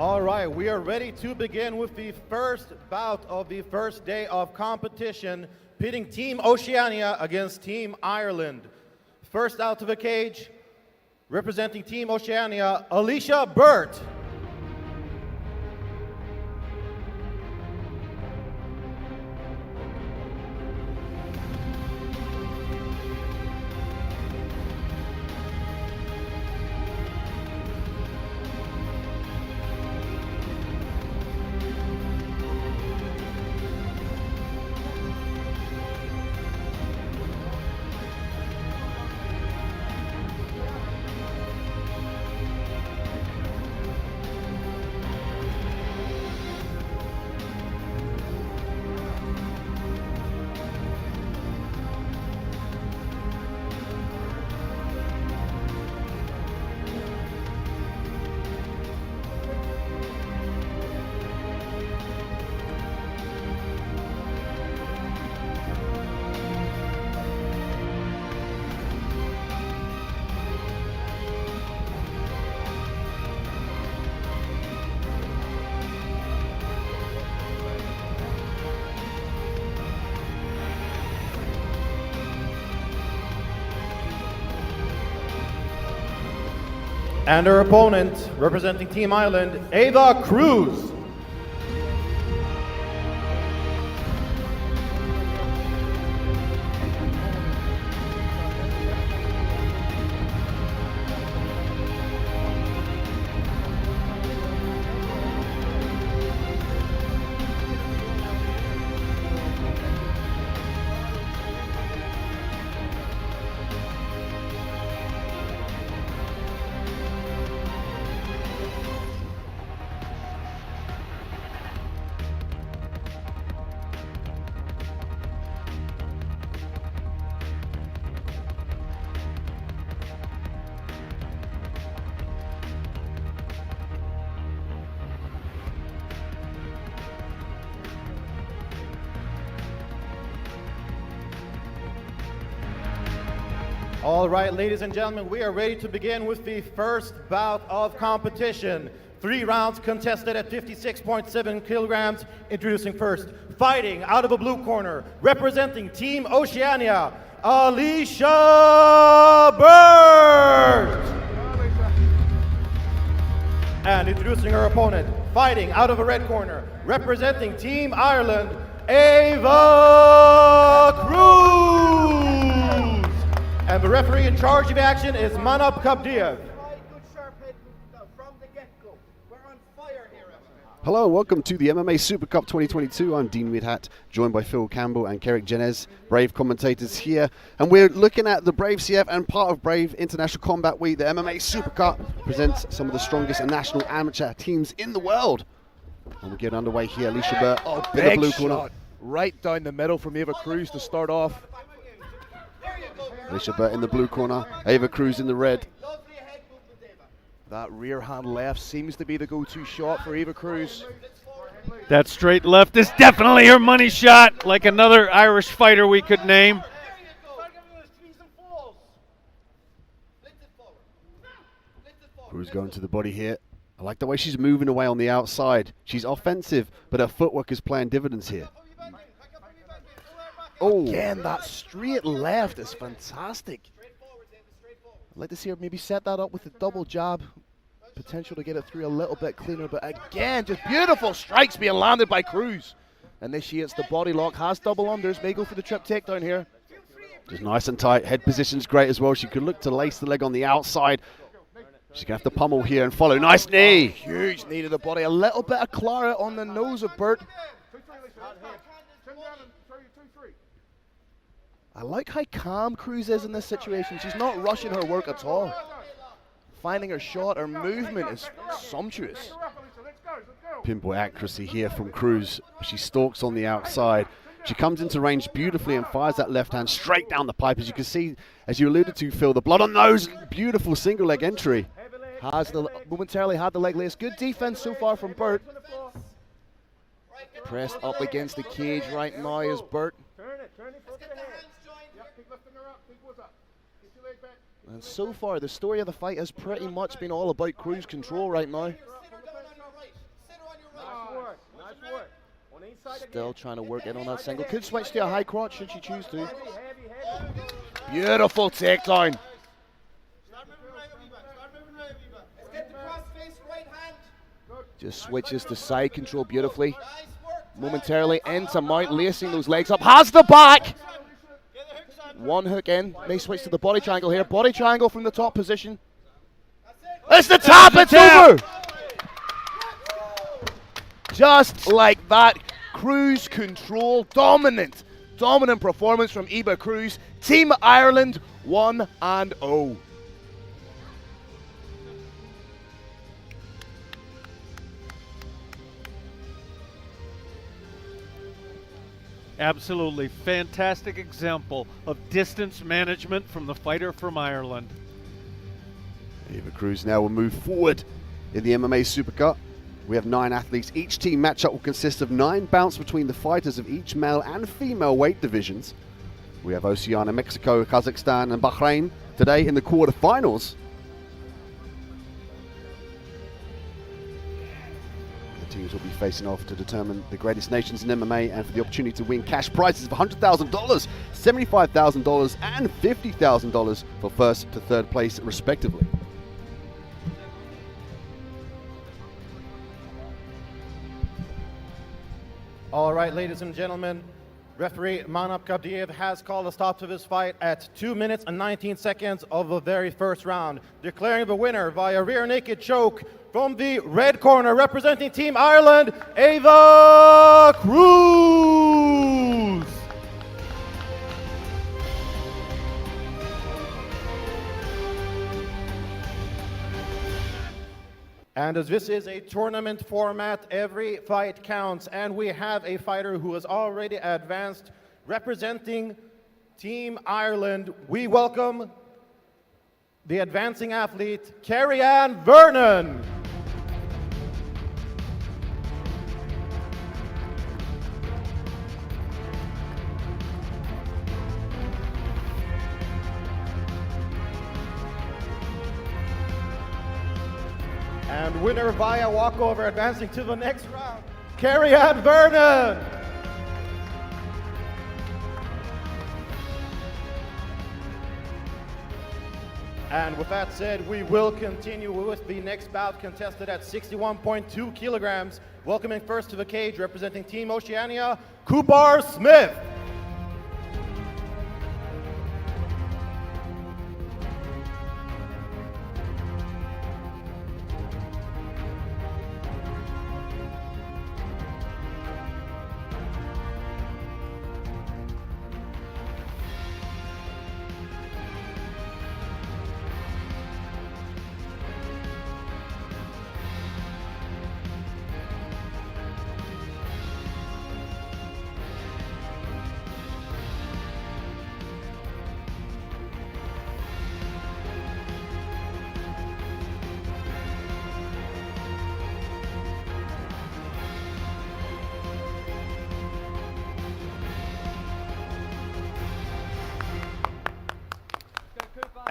All right, we are ready to begin with the first bout of the first day of competition, pitting Team Oceania against Team Ireland. First out of the cage, representing Team Oceania, Alicia, Bert. And her opponent, representing Team Ireland, Ava Cruz. All right, ladies and gentlemen, we are ready to begin with the first bout of competition. 3 rounds contested at 56.7 kilograms. Introducing first, fighting out of a blue corner, representing Team Oceania, Alicia, Bert. And introducing her opponent, fighting out of a red corner, representing Team Ireland, Ava Cruz. And the referee in charge of the action is Manap Kabdiev. Hello, welcome to the MMA Super Cup 2022. I'm Dean Midhat, joined by Phil Campbell and Kerrick Jenez, Brave commentators here. And we're looking at the Brave CF and part of Brave International Combat Week. The MMA Super Cup presents some of the strongest national amateur teams in the world. And we're getting underway here. Alicia Bert, in the blue corner. Right down the middle from Ava Cruz to start off. Alicia Bert in the blue corner, Ava Cruz in the red. That rear hand left seems to be the go-to shot for Ava Cruz. That straight left is definitely her money shot, like another Irish fighter we could name. Cruz going to the body here. I like the way she's moving away on the outside. She's offensive, but her footwork is playing dividends here. Oh, again, that straight left is fantastic. I'd like to see her maybe set that up with a double jab. Potential to get it through a little bit cleaner, but again, just beautiful strikes being landed by Cruz. Initiates the body lock, has double unders, may go for the trip takedown here. Just nice and tight. Head position's great as well. She could look to lace the leg on the outside. She's going to have to pummel here and follow. Nice knee. Huge knee to the body. A little bit of Clara on the nose of Bert. I like how calm Cruz is in this situation. She's not rushing her work at all. Finding her shot, her movement is sumptuous. Pinpoint accuracy here from Cruz. She stalks on the outside. She comes into range beautifully and fires that left hand straight down the pipe. As you can see, as you alluded to, Phil, the blood on nose. Beautiful single leg entry. Momentarily had the leg lace. Good defense so far from Bert. Pressed up against the cage right now is Bert. And so far, the story of the fight has pretty much been all about cruise control right now. Still trying to work in on that single. Could switch to a high crotch should she choose to. Beautiful takedown. Just switches to side control beautifully. Momentarily into mount, lacing those legs up. Has the back. One hook in. May switch to the body triangle here. Body triangle from the top position. It's the tap. It's over. Just like that. Cruise control. Dominant performance from Eva Cruz. Team Ireland 1-0. Absolutely fantastic example of distance management from the fighter from Ireland. Eva Cruz now will move forward in the MMA Super Cup. We have 9 athletes. Each team matchup will consist of 9 bouts between the fighters of each male and female weight divisions. We have Oceania, Mexico, Kazakhstan and Bahrain today in the quarterfinals. The teams will be facing off to determine the greatest nations in MMA and for the opportunity to win cash prizes of $100,000, $75,000 and $50,000 for first to third place respectively. All right, ladies and gentlemen, referee Manap Kabdiev has called a stop to this fight at 2 minutes and 19 seconds of the very first round, declaring the winner via rear naked choke from the red corner, representing Team Ireland, Eva Cruz. And as this is a tournament format, every fight counts, and we have a fighter who has already advanced representing Team Ireland. We welcome the advancing athlete, Carrie-Ann Vernon. And winner via walkover, advancing to the next round, Carrie-Ann Vernon. And with that said, we will continue with the next bout, contested at 61.2 kilograms. Welcoming first to the cage, representing Team Oceania, Kooper Smith.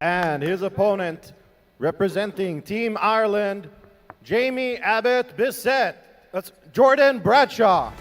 And his opponent, representing Team Ireland, Jamie Abbott-Bissett. That's Jordan Bradshaw.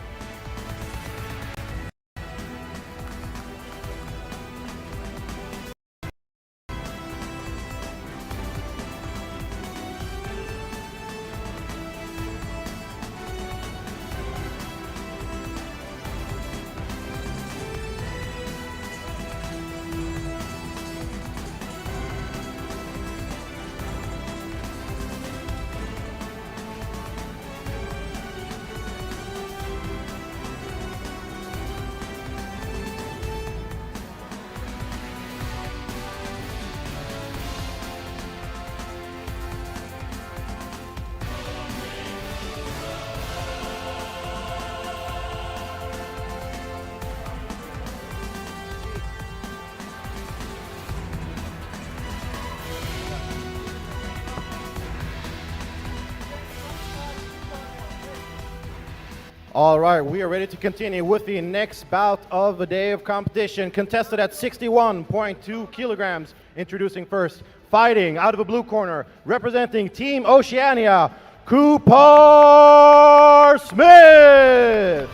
All right, we are ready to continue with the next bout of the day of competition, contested at 61.2 kilograms. Introducing first, fighting out of the blue corner, representing Team Oceania, Kooper Smith.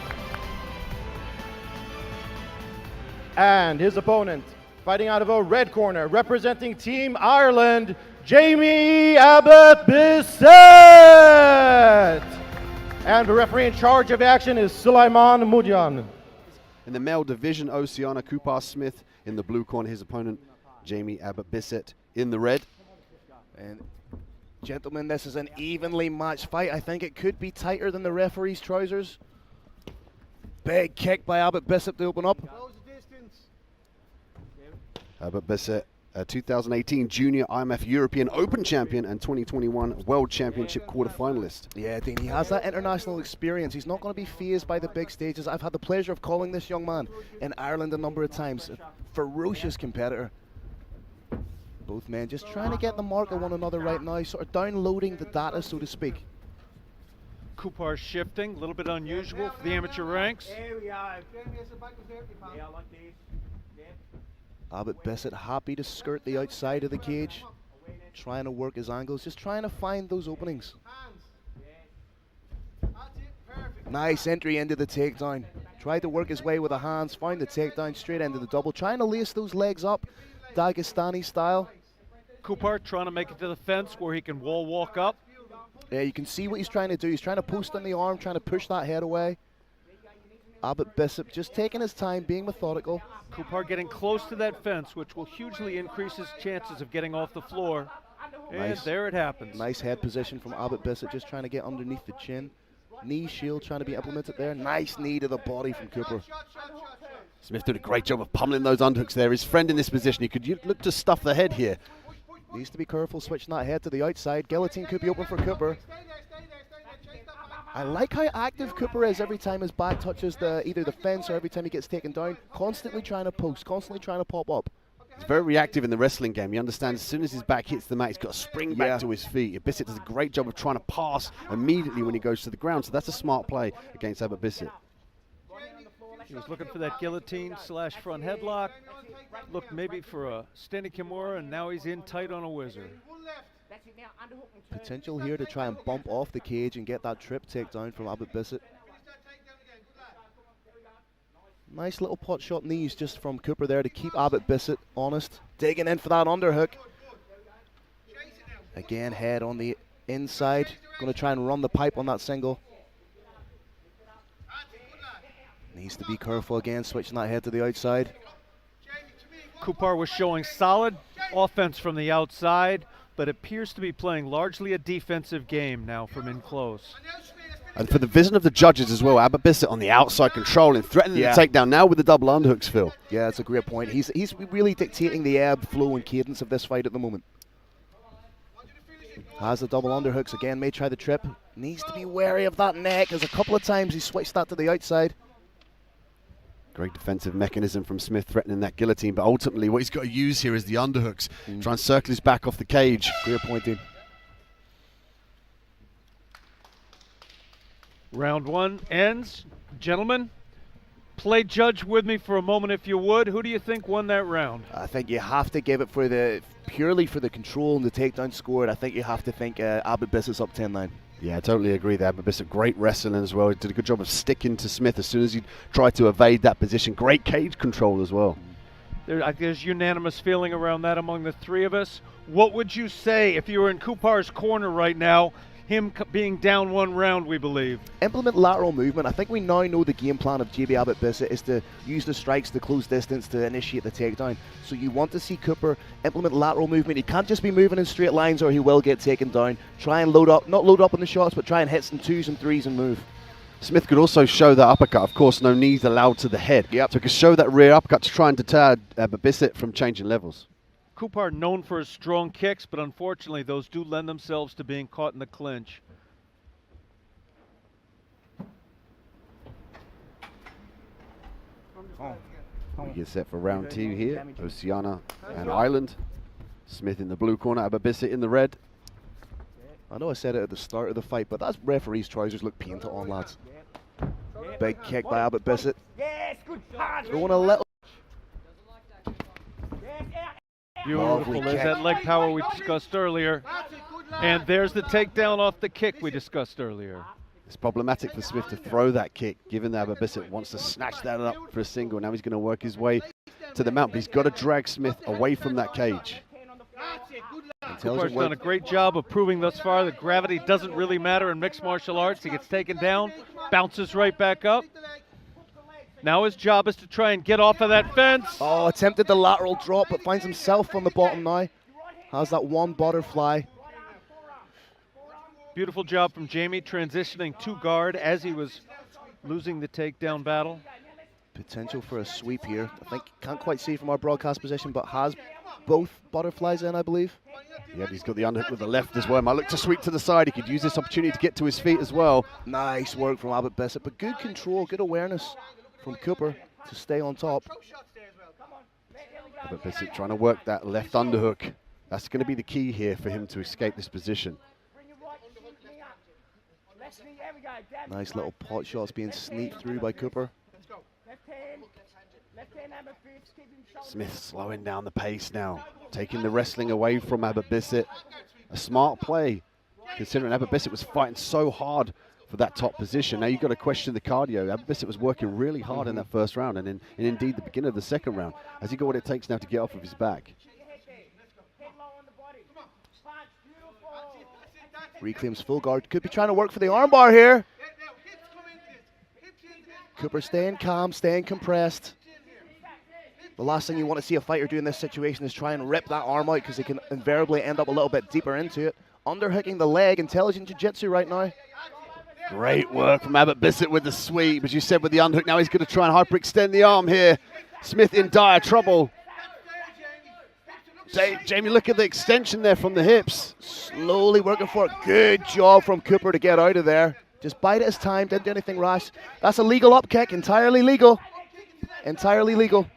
And his opponent, fighting out of a red corner, representing Team Ireland, Jamie Abbott-Bissett. And the referee in charge of the action is Sulaiman Mudyan. In the male division, Oceania Kooper Smith in the blue corner, his opponent, Jamie Abbott-Bissett in the red. And gentlemen, this is an evenly matched fight. I think it could be tighter than the referee's trousers. Big kick by Abbott-Bissett to open up. Abbott-Bissett, a 2018 Junior IMF European Open champion and 2021 World Championship quarter-finalist. Yeah, Dean, he has that international experience. He's not going to be fazed by the big stages. I've had the pleasure of calling this young man in Ireland a number of times. A ferocious competitor. Both men just trying to get the mark of one another right now, sort of downloading the data, so to speak. Kooper shifting, a little bit unusual for the amateur ranks. Abbott-Bissett happy to skirt the outside of the cage, trying to work his angles, just trying to find those openings. Nice entry into the takedown. Tried to work his way with the hands, found the takedown straight into the double, trying to lace those legs up, Dagestani style. Kooper trying to make it to the fence where he can wall walk up. Yeah, you can see what he's trying to do. He's trying to post on the arm, trying to push that head away. Abbott-Bissett just taking his time, being methodical. Kooper getting close to that fence, which will hugely increase his chances of getting off the floor. And Nice. there it happens. Nice head position from Abbott-Bissett, just trying to get underneath the chin. Knee shield trying to be implemented there. Nice knee to the body from Kooper. Smith did a great job of pummeling those underhooks there. His friend in this position, he could look to stuff the head here. Needs to be careful switching that head to the outside. Guillotine could be open for Kooper. I like how active Kooper is every time his back touches either the fence or every time he gets taken down. Constantly trying to post, constantly trying to pop up. He's very reactive in the wrestling game. He understands as soon as his back hits the mat, he's got to spring back to his feet. Bissett does a great job of trying to pass immediately when he goes to the ground, so that's a smart play against Abbott-Bissett. He was looking for that guillotine / front headlock. Looked maybe for a standing Kimura, and now he's in tight on a wizard. Potential here to try and bump off the cage and get that trip takedown from Abbott-Bissett. Nice little pot shot knees just from Kooper there to keep Abbott-Bissett honest. Digging in for that underhook. Again, head on the inside. Going to try and run the pipe on that single. Needs to be careful again, switching that head to the outside. Kooper was showing solid offense from the outside, but appears to be playing largely a defensive game now from in close. And for the vision of the judges as well, Abbott-Bissett on the outside controlling, threatening the takedown now with the double underhooks, Phil. Yeah, that's a great point. He's really dictating the ebb, flow, and cadence of this fight at the moment. Has the double underhooks again, may try the trip. Needs to be wary of that neck, as a couple of times he switched that to the outside. Great defensive mechanism from Smith threatening that guillotine, but ultimately what he's got to use here is the underhooks. Try and circle his back off the cage. Great point, dude. Round one ends. Gentlemen, play judge with me for a moment if you would. Who do you think won that round? I think you have to give it purely for the control and the takedown scored. I think you have to think Abbott-Bissett's up 10-9. Yeah, I totally agree there. Abbott-Bissett, great wrestling as well. He did a good job of sticking to Smith as soon as he tried to evade that position. Great cage control as well. There's unanimous feeling around that among the three of us. What would you say if you were in Kooper's corner right now, him being down one round, we believe? Implement lateral movement. I think we now know the game plan of JB Abbott-Bissett is to use the strikes to close distance to initiate the takedown. So you want to see Kooper implement lateral movement. He can't just be moving in straight lines or he will get taken down. Try and load up, not load up on the shots, but try and hit some 2s and 3s and move. Smith could also show that uppercut. Of course, no knees allowed to the head. So he could show that rear uppercut to try and deter Abbott-Bissett from changing levels. Kooper known for his strong kicks, but unfortunately those do lend themselves to being caught in the clinch. We get set for round 2 here. Oceania and Ireland. Smith in the blue corner, Abbott-Bissett in the red. I know I said it at the start of the fight, but that referee's trousers look painted on, lads. Big kick by Abbott-Bissett. Throwing a little. Beautiful. There's that leg power we discussed earlier. And there's the takedown off the kick we discussed earlier. It's problematic for Smith to throw that kick, given that Abbott-Bissett wants to snatch that up for a single. Now he's going to work his way to the mount, but he's got to drag Smith away from that cage. Kooper's done a great job of proving thus far that gravity doesn't really matter in mixed martial arts. He gets taken down, bounces right back up. Now his job is to try and get off of that fence. Oh, attempted the lateral drop, but finds himself on the bottom now. Has that one butterfly. Beautiful job from Jamie transitioning to guard as he was losing the takedown battle. Potential for a sweep here. I think, can't quite see from our broadcast position, but has both butterflies in, I believe. Yeah, he's got the underhook with the left as well. Might look to sweep to the side. He could use this opportunity to get to his feet as well. Nice work from Abbott-Bissett, but good control, good awareness from Kooper to stay on top. Abbott-Bissett trying to work that left underhook. That's going to be the key here for him to escape this position. Nice little pot shots being sneaked through by Kooper. Smith slowing down the pace now, taking the wrestling away from Abbott-Bissett. A smart play, considering Abbott-Bissett was fighting so hard for that top position. Now you've got to question the cardio. Abbott-Bissett was working really hard in that first round, and indeed the beginning of the second round. Has he got what it takes now to get off of his back? Reclaims full guard. Could be trying to work for the armbar here. Kooper staying calm, staying compressed. The last thing you want to see a fighter do in this situation is try and rip that arm out, because they can invariably end up a little bit deeper into it. Underhooking the leg, intelligent jiu-jitsu right now. Great work from Abbott-Bissett with the sweep, as you said, with the underhook. Now he's going to try and hyperextend the arm here. Smith in dire trouble. Jamie, look at the extension there from the hips. Slowly working for it. Good job from Kooper to get out of there. Just bide his time, didn't do anything rash. That's a legal up kick, entirely legal. Entirely legal.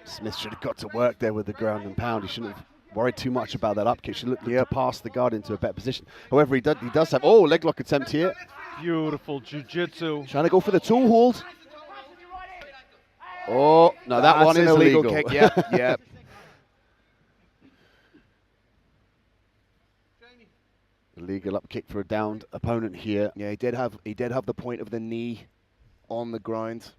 Smith should have got to work there with the ground and pound. He shouldn't have worried too much about that up kick. Should look to pass the guard into a better position. However, he does have, leg lock attempt here. Beautiful jiu-jitsu. Trying to go for the toe hold. Oh, no, that one is illegal. Kick. Yeah, yeah. Illegal up kick for a downed opponent here. Yeah, he did have the point of the knee on the ground.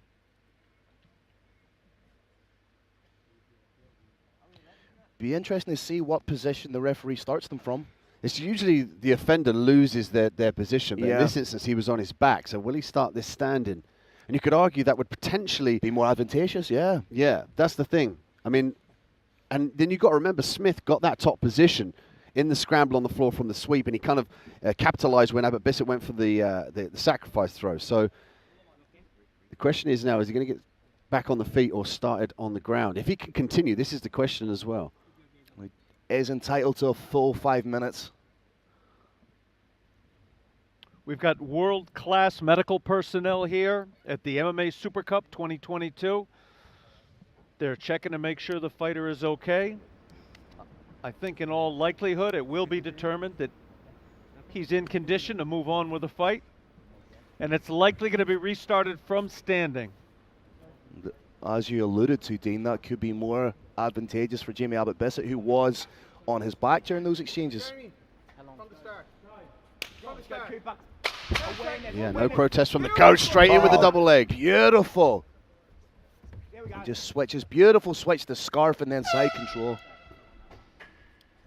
Be interesting to see what position the referee starts them from. It's usually the offender loses their position, but in this instance he was on his back. So will he start this standing? And you could argue that would potentially be more advantageous, yeah. Yeah, that's the thing. I mean, and then you've got to remember Smith got that top position in the scramble on the floor from the sweep, and he kind of capitalized when Abbott-Bissett went for the sacrifice throw. So the question is now, is he going to get back on the feet or started on the ground? If he can continue, this is the question as well. He is entitled to a full 5 minutes. We've got world-class medical personnel here at the MMA Super Cup 2022. They're checking to make sure the fighter is okay. I think in all likelihood it will be determined that he's in condition to move on with the fight. And it's likely going to be restarted from standing. As you alluded to, Dean, that could be more advantageous for Jamie Abbott-Bissett, who was on his back during those exchanges. Yeah, no protest from the coach. Straight in with the double leg. Beautiful. He just switches. Beautiful switch to scarf and then side control.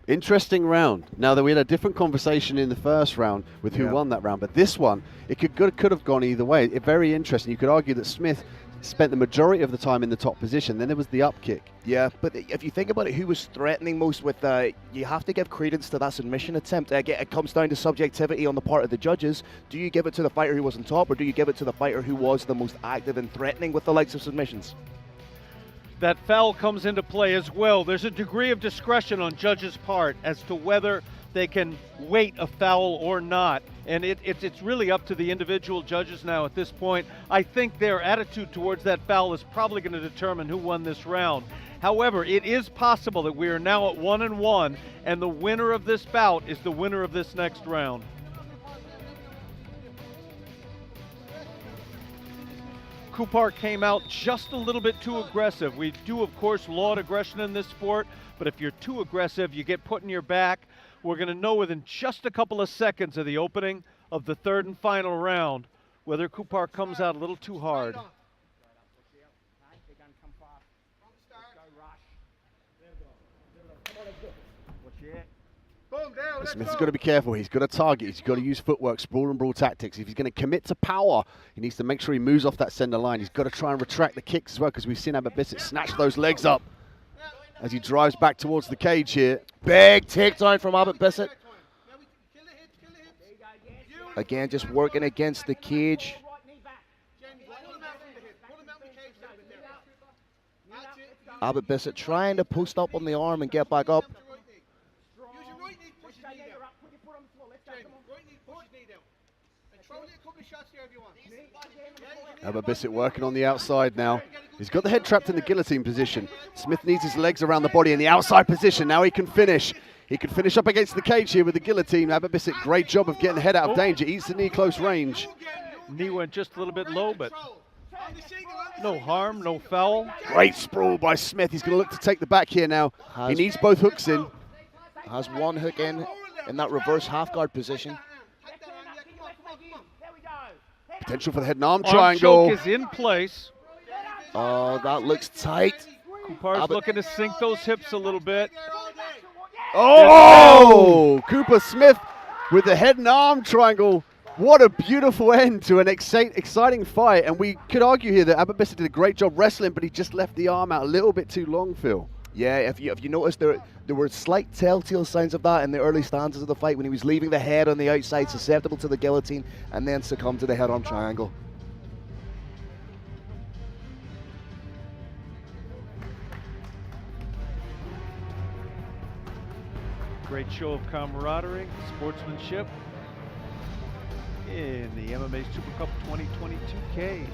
Interesting round. Now that we had a different conversation in the first round with who won that round, but this one, it could have gone either way. Very interesting. You could argue that Smith spent the majority of the time in the top position. Then there was the up kick. Yeah, but if you think about it, who was threatening most with, you have to give credence to that submission attempt. It comes down to subjectivity on the part of the judges. Do you give it to the fighter who was on top, or do you give it to the fighter who was the most active and threatening with the likes of submissions? That foul comes into play as well. There's a degree of discretion on judges' part as to whether they can weight a foul or not. And it's really up to the individual judges now at this point. I think their attitude towards that foul is probably going to determine who won this round. However, it is possible that we are now at 1-1, and the winner of this bout is the winner of this next round. Kooper came out just a little bit too aggressive. We do, of course, laud aggression in this sport, but if you're too aggressive, you get put in your back. We're going to know within just a couple of seconds of the opening of the third and final round whether Kooper comes out a little too hard. Smith's got to be careful. He's got to target. He's got to use footwork, sprawl and brawl tactics. If he's going to commit to power, he needs to make sure he moves off that center line. He's got to try and retract the kicks as well, because we've seen Abbott-Bissett snatch those legs up as he drives back towards the cage here. Big takedown from Abbott-Bissett. Again, just working against the cage. Abbott-Bissett trying to post up on the arm and get back up. Abbott-Bissett working on the outside now. He's got the head trapped in the guillotine position. Smith needs his legs around the body in the outside position. Now he can finish. He can finish up against the cage here with the guillotine. Abbott-Bissett, great job of getting the head out of danger. Eats the knee close range. Knee went just a little bit low, but no harm, no foul. Great sprawl by Smith. He's going to look to take the back here now. He needs both hooks in. Has one hook in that reverse half guard position. Potential for the head and arm triangle. Arm choke is in place. Oh, that looks tight. Kooper's looking to sink those hips a little bit. Oh! Kooper Smith with the head and arm triangle. What a beautiful end to an exciting fight. And we could argue here that Abbott-Bissett did a great job wrestling, but he just left the arm out a little bit too long, Phil. Yeah, if you notice, there were slight telltale signs of that in the early stanzas of the fight when he was leaving the head on the outside, susceptible to the guillotine, and then succumbed to the head-arm triangle. Great show of camaraderie, sportsmanship in the MMA Super Cup 2022 cage.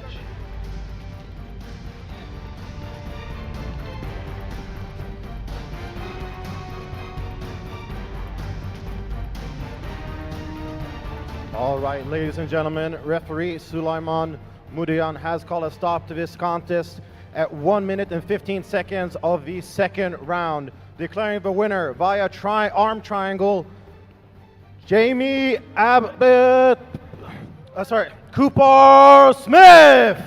All right, ladies and gentlemen, referee Sulaiman Mudian has called a stop to this contest at 1 minute and 15 seconds of the second round, declaring the winner via arm triangle, Kooper Smith.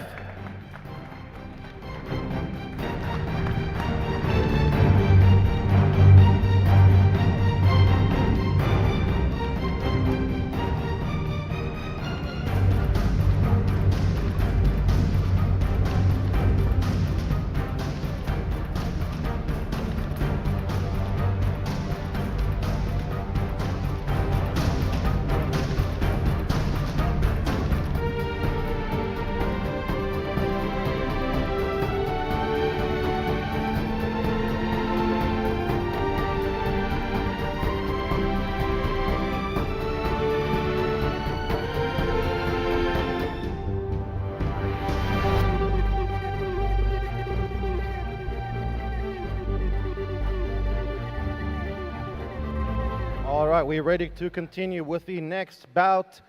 All right, we're ready to continue with the next bout,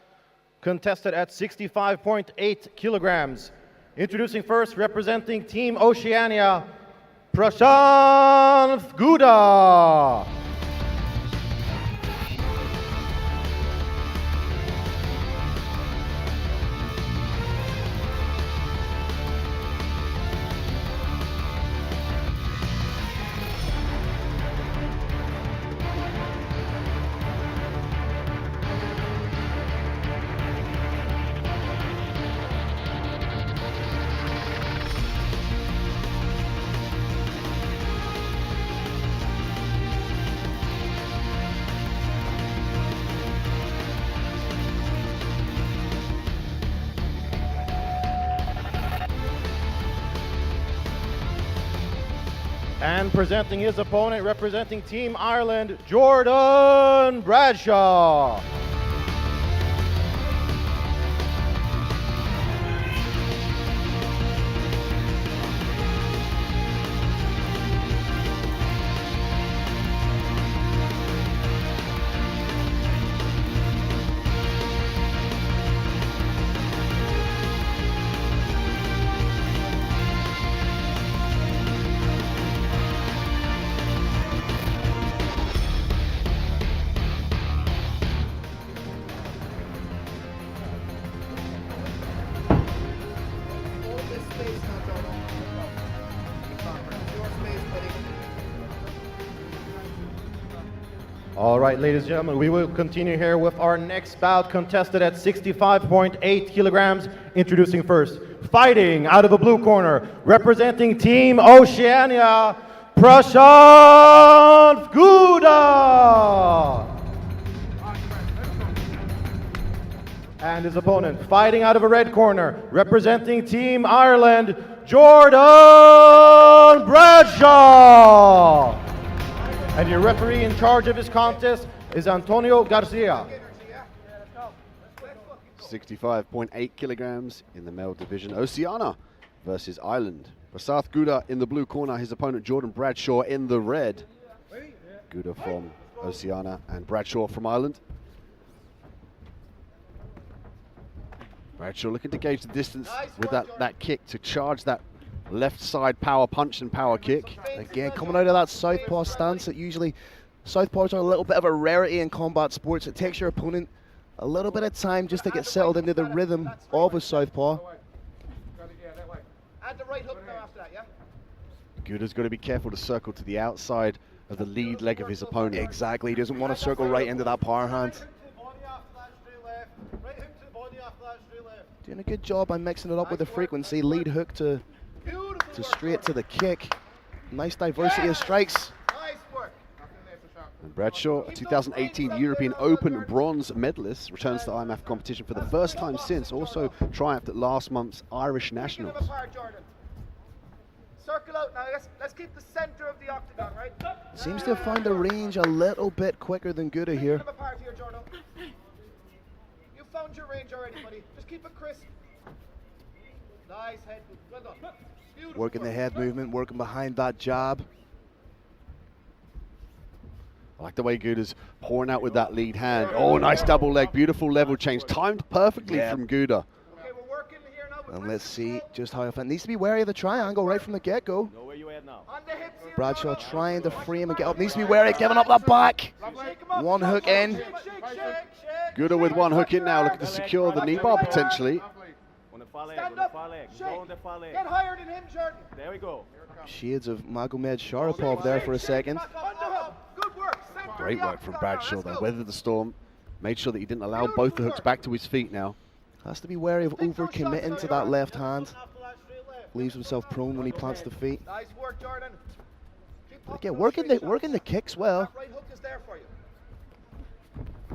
contested at 65.8 kilograms. Introducing first, representing Team Oceania, Prashan Guda. And presenting his opponent, representing Team Ireland, Jordan Bradshaw. All right, ladies and gentlemen, we will continue here with our next bout, contested at 65.8 kilograms. Introducing first, fighting out of the blue corner, representing Team Oceania, Prashan Guda. And his opponent, fighting out of a red corner, representing Team Ireland, Jordan Bradshaw. And your referee in charge of his contest is Antonio Garcia. 65.8 kilograms in the male division. Oceania versus Ireland. Prashan Guda in the blue corner, his opponent Jordan Bradshaw in the red. Guda from Oceania and Bradshaw from Ireland. Bradshaw looking to gauge the distance with that kick to charge that left side power punch and power kick. Again, coming out of that southpaw stance, that usually southpaws are a little bit of a rarity in combat sports. It takes your opponent a little bit of time just to get settled into the rhythm of a southpaw. Guda's got to be careful to circle to the outside of the lead leg of his opponent. Exactly, he doesn't want to circle right into that power hand. Doing a good job by mixing it up with the frequency. Lead hook to straight to the kick. Nice diversity of strikes. And Bradshaw, a 2018 European Open bronze medalist, returns to IMF competition for the first time since, also triumphed at last month's Irish Nationals. Circle out now, let's keep the center of the octagon, right? Seems to have found the range a little bit quicker than Guda here. You found your range already, buddy. Just keep it crisp. Nice head. Well done. Beautiful. Working the head movement, working behind that jab. I like the way Guda's pouring out with that lead hand. Oh, nice double leg, beautiful level change, timed perfectly from Guda. Okay, we're working here now. And let's see just how it needs to be wary of the triangle right from the get-go. On the hips here, Bradshaw trying to frame and get up. Needs to be wary, giving up that back. One hook in. Guda with one hook in now, looking to secure the knee bar potentially. Stand up, shake. Get higher than him, Jordan. There we go. Shades of Magomed Sharapov there for a second. Good work. Great work from Bradshaw though, weathered the storm, made sure that he didn't allow both the hooks back to his feet now. Has to be wary of over-committing to that left hand. Leaves himself prone when he plants the feet. Nice work, Jordan. Again, working the kicks well. Right hook is there for you.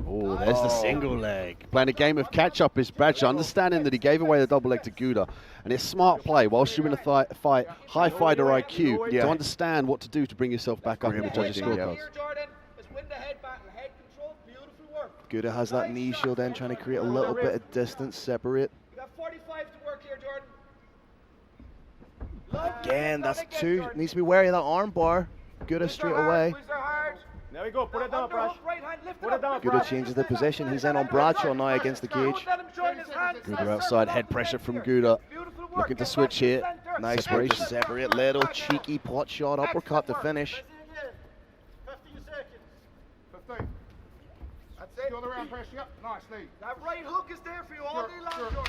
Oh, there's the single leg. Playing a game of catch-up is Bradshaw, understanding that he gave away the double leg to Guda. And it's smart play, whilst you're in a fight, high fighter IQ, to understand what to do to bring yourself back up in the judges' scorecards. Here, Jordan, just win the head battle. Head control, beautiful work. Guda has that knee shield in, trying to create a little bit of distance, separate. You got 45 to work here, Jordan. Again, that's two. Needs to be wary of that arm bar. Guda straight away. There we go. Put it down, Prash. Put it down, Guda changes the position. He's in on Bradshaw now against the cage. Guda outside, head pressure from Guda. Looking to switch here. Nice way to separate. Little cheeky pot shot, uppercut to finish. 15 seconds. 15. That's it. All around pressure. Yep. Nicely. That right hook is there for you all day long, Jordan.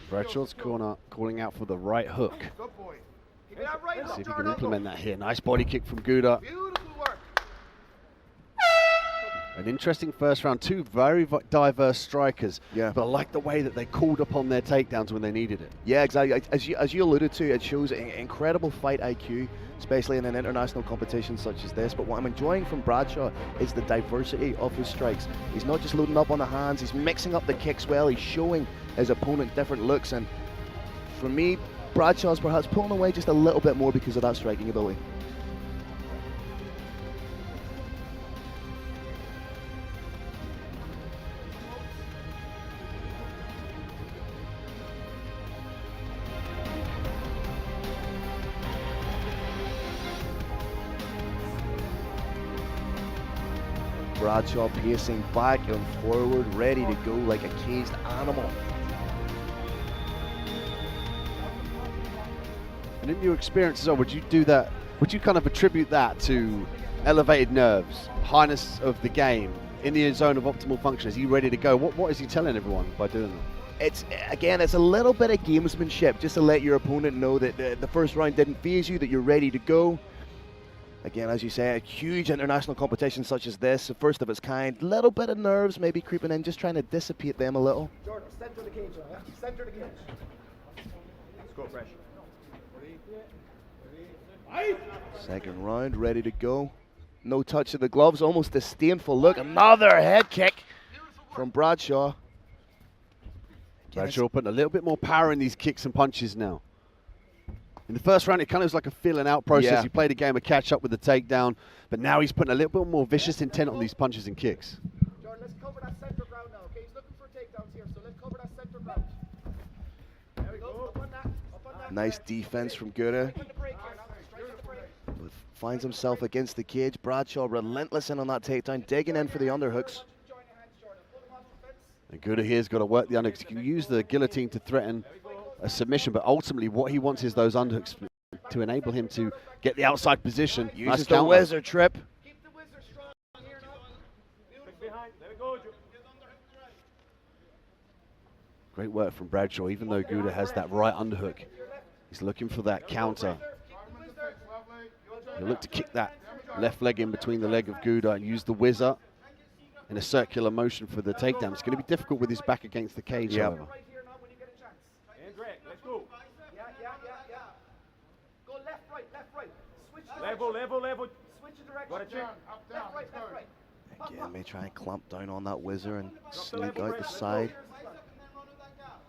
Bradshaw's corner calling out for the right hook. Good boy. Keep that right hook, See if he can Jordan. implement that here. Nice body kick from Guda. Beautiful work. An interesting first round, two very diverse strikers. Yeah. But I like the way that they called upon their takedowns when they needed it. Yeah, exactly. As you alluded to, it shows incredible fight IQ, especially in an international competition such as this. But what I'm enjoying from Bradshaw is the diversity of his strikes. He's not just loading up on the hands, he's mixing up the kicks well, he's showing his opponent different looks. And for me, Bradshaw's perhaps pulling away just a little bit more because of that striking ability. Bradshaw pacing back and forward, ready to go like a caged animal. And in your experience as well, would you do that? Would you kind of attribute that to elevated nerves, highness of the game, in the zone of optimal function? Is he ready to go? What is he telling everyone by doing that? It's a little bit of gamesmanship, just to let your opponent know that the first round didn't phase you, that you're ready to go. Again, as you say, a huge international competition such as this, the first of its kind. Little bit of nerves maybe creeping in, just trying to dissipate them a little. Jordan, center the cage, yeah? Center the cage. Let's go, Prashan. Second round, ready to go. No touch of the gloves, almost disdainful look. Another head kick from Bradshaw. Bradshaw putting a little bit more power in these kicks and punches now. In the first round, it kind of was like a feeling out process. Yeah. He played a game of catch up with the takedown, but now he's putting a little bit more vicious intent on these punches and kicks. Jordan, let's cover that center ground now, okay? He's looking for takedowns here, so let's cover that center ground. There we go. Up on that. Up on that. Nice defense from Guda. Strike on the break here now. Strike on the break. Finds himself against the cage. Bradshaw relentless in on that takedown, digging in for the underhooks. Join your hands, Jordan. Pull him off the fence. And Guda here's got to work the underhooks. He can use the guillotine to threaten a submission, but ultimately what he wants is those underhooks to enable him to get the outside position. Uses Nice the counter. wizard trip. Keep the wizard strong here now. Behind. There we go. Great work from Bradshaw, even though Guda has that right underhook. He's looking for that counter. He'll look to kick that left leg in between the leg of Guda and use the whizzer in a circular motion for the takedown. It's going to be difficult with his back against the cage, however. Right here now when you get a chance. And drag. Let's go. Yeah. Go left, right. Switch Level, level, level. Switch the direction. Got a check. Left, right, left, right. Again, may try and clamp down on that whizzer and sneak out the side.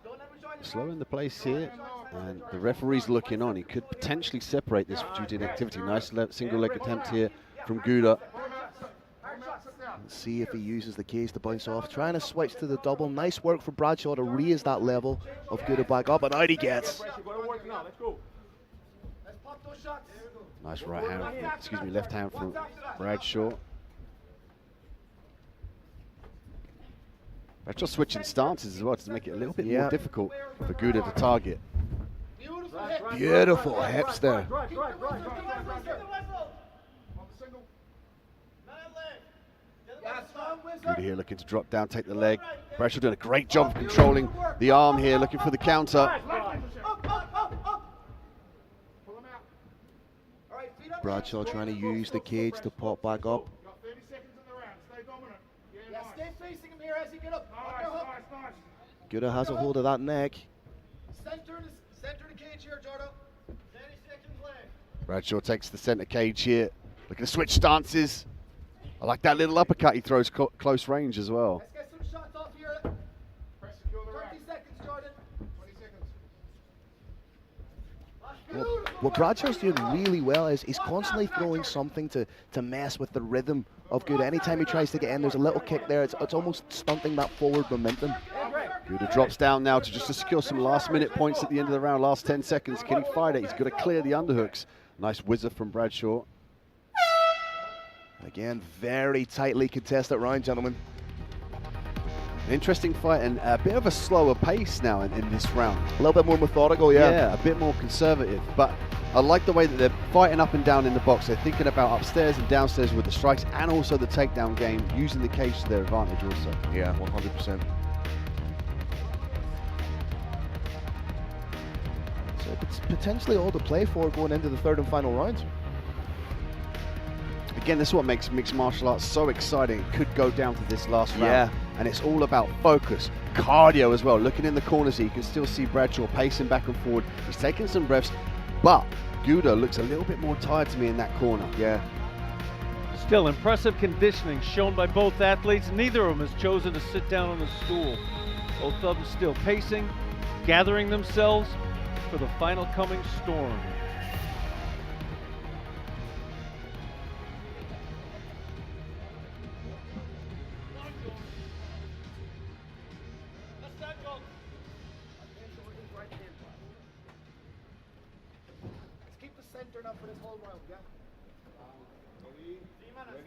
Don't ever join the Slowing the pace here, and the referee's looking on. He could potentially separate this due to inactivity. Nice single leg attempt here from Guda. Let's see if he uses the cage to bounce off. Trying to switch to the double. Nice work for Bradshaw to raise that level of Guda back up, and out he gets. Prashan, go to work now. Let's go. Let's pop those shots. Nice right hand, left hand from Bradshaw. Bradshaw switching stances as well to make it a little bit more difficult for Guda to target. Beautiful hit. Beautiful hips there. Right. Guda here looking to drop down, take the leg. Bradshaw doing a great job of controlling the arm here, looking for the counter. Bradshaw trying to use the cage to pop back up. Got 30 seconds in the round. Stay dominant. Yeah, stay facing him here as he get up. Nice. Guda has a hold of that neck. Center the cage here, Jordan. 30 seconds left. Bradshaw takes the center cage here, looking to switch stances. I like that little uppercut he throws close range as well. Let's get some shots off here. 30 seconds, Jordan. 20 seconds. What Bradshaw's doing really well is he's constantly throwing something to mess with the rhythm of Guda. Anytime he tries to get in, there's a little kick there. It's almost stunting that forward momentum. Guda drops down now to just to secure some last-minute points at the end of the round, last 10 seconds. Can he fight it? He's got to clear the underhooks. Nice whizzer from Bradshaw. Again, very tightly contested round, gentlemen. An interesting fight and a bit of a slower pace now in this round. A little bit more methodical, yeah. Yeah, a bit more conservative, but I like the way that they're fighting up and down in the box. They're thinking about upstairs and downstairs with the strikes and also the takedown game, using the cage to their advantage also. Yeah, 100%. So it's potentially all to play for going into the third and final round. Again, this is what makes mixed martial arts so exciting. It could go down to this last round. Yeah. And it's all about focus, cardio as well. Looking in the corners here, you can still see Bradshaw pacing back and forward. He's taking some breaths, but Guda looks a little bit more tired to me in that corner. Yeah. Still impressive conditioning shown by both athletes. Neither of them has chosen to sit down on a stool. Both of them still pacing, gathering themselves for the final coming storm. For this whole round, yeah?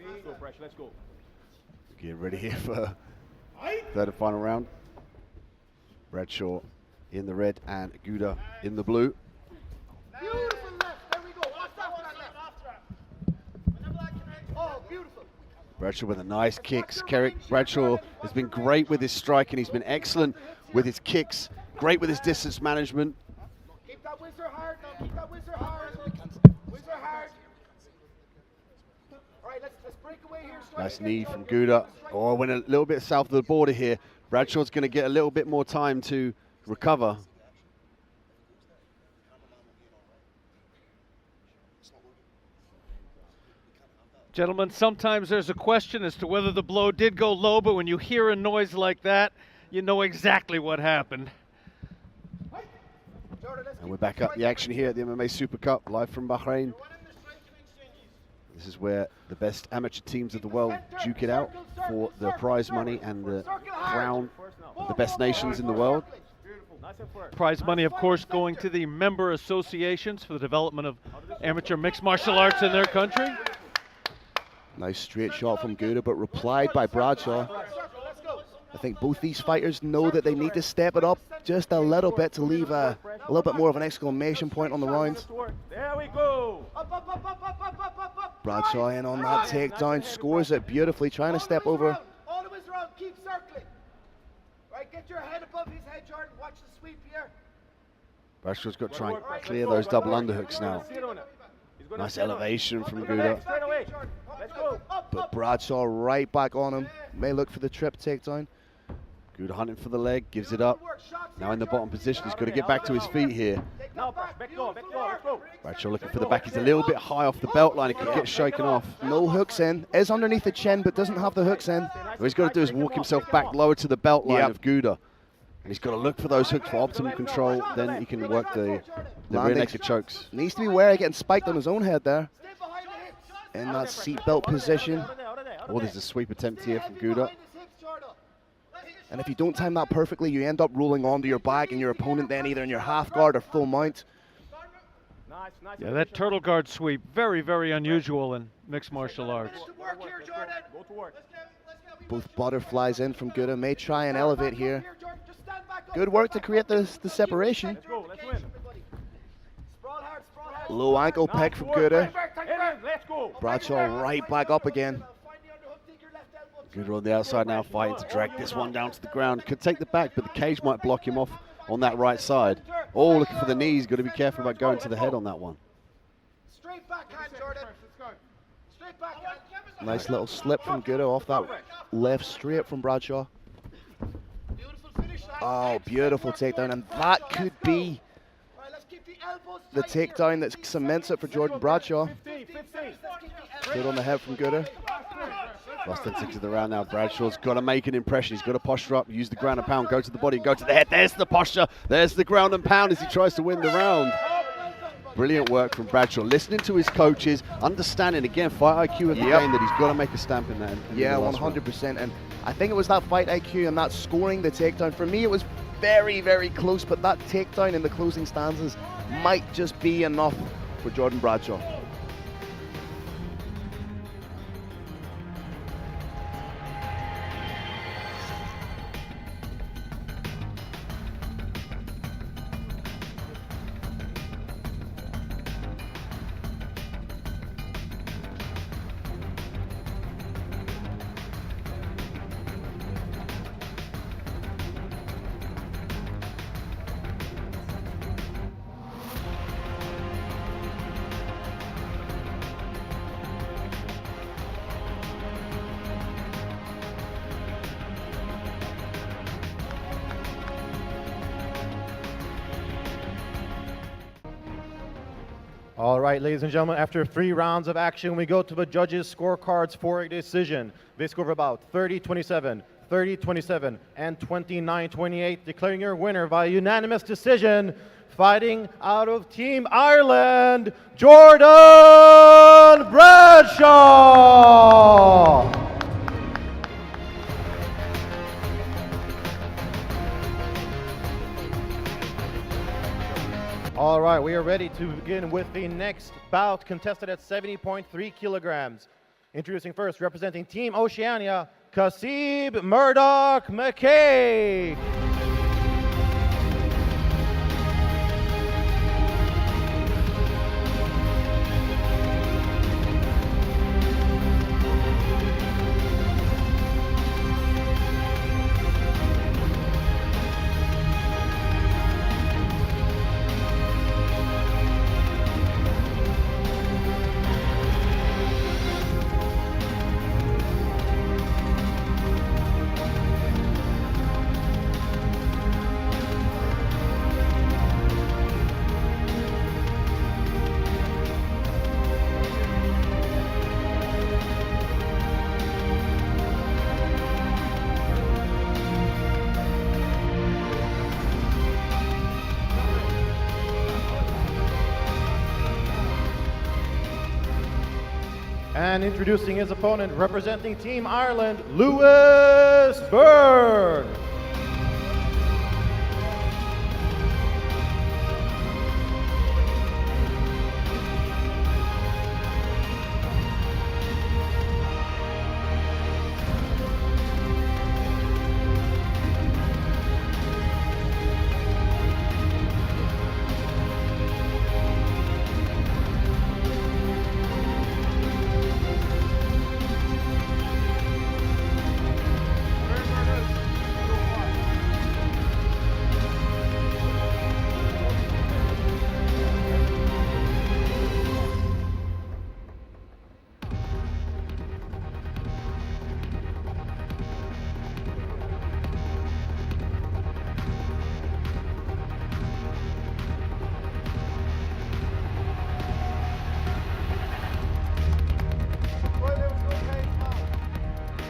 Let's go, Prashan. Let's go. Get ready here for third and final round. Bradshaw in the red and Guda in the blue. Beautiful left. There we go. Watch out for that left. Oh, beautiful. Bradshaw with a nice kicks. Bradshaw has been great with his striking. He's been excellent with his kicks. Great with his distance management. Keep that whizzer hard now. Keep that whizzer hard. Whizzer hard. Nice knee from Guda. Oh, went a little bit south of the border here. Bradshaw's going to get a little bit more time to recover. Gentlemen, sometimes there's a question as to whether the blow did go low, but when you hear a noise like that, you know exactly what happened. And we're back up the action here at the MMA Super Cup, live from Bahrain. This is where the best amateur teams of the world duke it out for the prize money and the crown of the best nations in the world. Prize money, of course, going to the member associations for the development of amateur mixed martial arts in their country. Nice straight shot from Guda, but replied by Bradshaw. I think both these fighters know that they need to step it up just a little bit to leave a little bit more of an exclamation point on the round. There we go. Bradshaw in on that takedown, scores it beautifully, trying to step over. All of his round, keep circling. Right, get your head above his head, Jordan. Watch the sweep here. Bradshaw's got to try and clear those double underhooks now. Nice elevation from Guda. Straight away. Let's go. But Bradshaw right back on him. May look for the trip takedown. Guda hunting for the leg, gives it up. Now in the bottom position, he's got to get back to his feet here. Now, back go, back go, let's go. Bradshaw looking for the back. He's a little bit high off the belt line. He could get shaken off. No hooks in. Is underneath the chin, but doesn't have the hooks in. What he's got to do is walk himself back lower to the belt line of Guda. And he's got to look for those hooks for optimum control. Then he can work the rear naked chokes. Needs to be wary of getting spiked on his own head there. In that seatbelt position. Oh, there's a sweep attempt here from Guda. And if you don't time that perfectly, you end up rolling onto your back and your opponent then either in your half guard or full mount. Yeah, that turtle guard sweep, very, very unusual in mixed martial arts. Go to work. Both butterflies in from Guda. May try and elevate here. Good work to create the separation. Let's go, let's win. Low ankle pick from Guda. Let's go. Bradshaw right back up again. Guda on the outside now, fighting to drag this one down to the ground. Could take the back, but the cage might block him off on that right side. Oh, looking for the knees. Got to be careful about going to the head on that one. Straight backhand, Jordan. Straight backhand. Nice little slip from Guda off that left straight from Bradshaw. Oh, beautiful takedown. And that could be the takedown that cements it for Jordan Bradshaw. Good on the head from Guda. Last 10 seconds of the round now. Bradshaw's got to make an impression. He's got to posture up, use the ground and pound, go to the body, go to the head. There's the posture. There's the ground and pound as he tries to win the round. Brilliant work from Bradshaw. Listening to his coaches, understanding, again, fight IQ of the game, that he's got to make a stamp in that. Yeah, 100%. And I think it was that fight IQ and that scoring the takedown. For me, it was very, very close, but that takedown in the closing stanzas might just be enough for Jordan Bradshaw. All right, ladies and gentlemen, after 3 rounds of action, we go to the judges' scorecards for a decision. They score about 30-27, 30-27, and 29-28, declaring your winner by unanimous decision, fighting out of Team Ireland, Jordan Bradshaw! All right, we are ready to begin with the next bout, contested at 70.3 kilograms. Introducing first, representing Team Oceania, Cassim Murdoch McKay. And introducing his opponent, representing Team Ireland, Lewis Bert.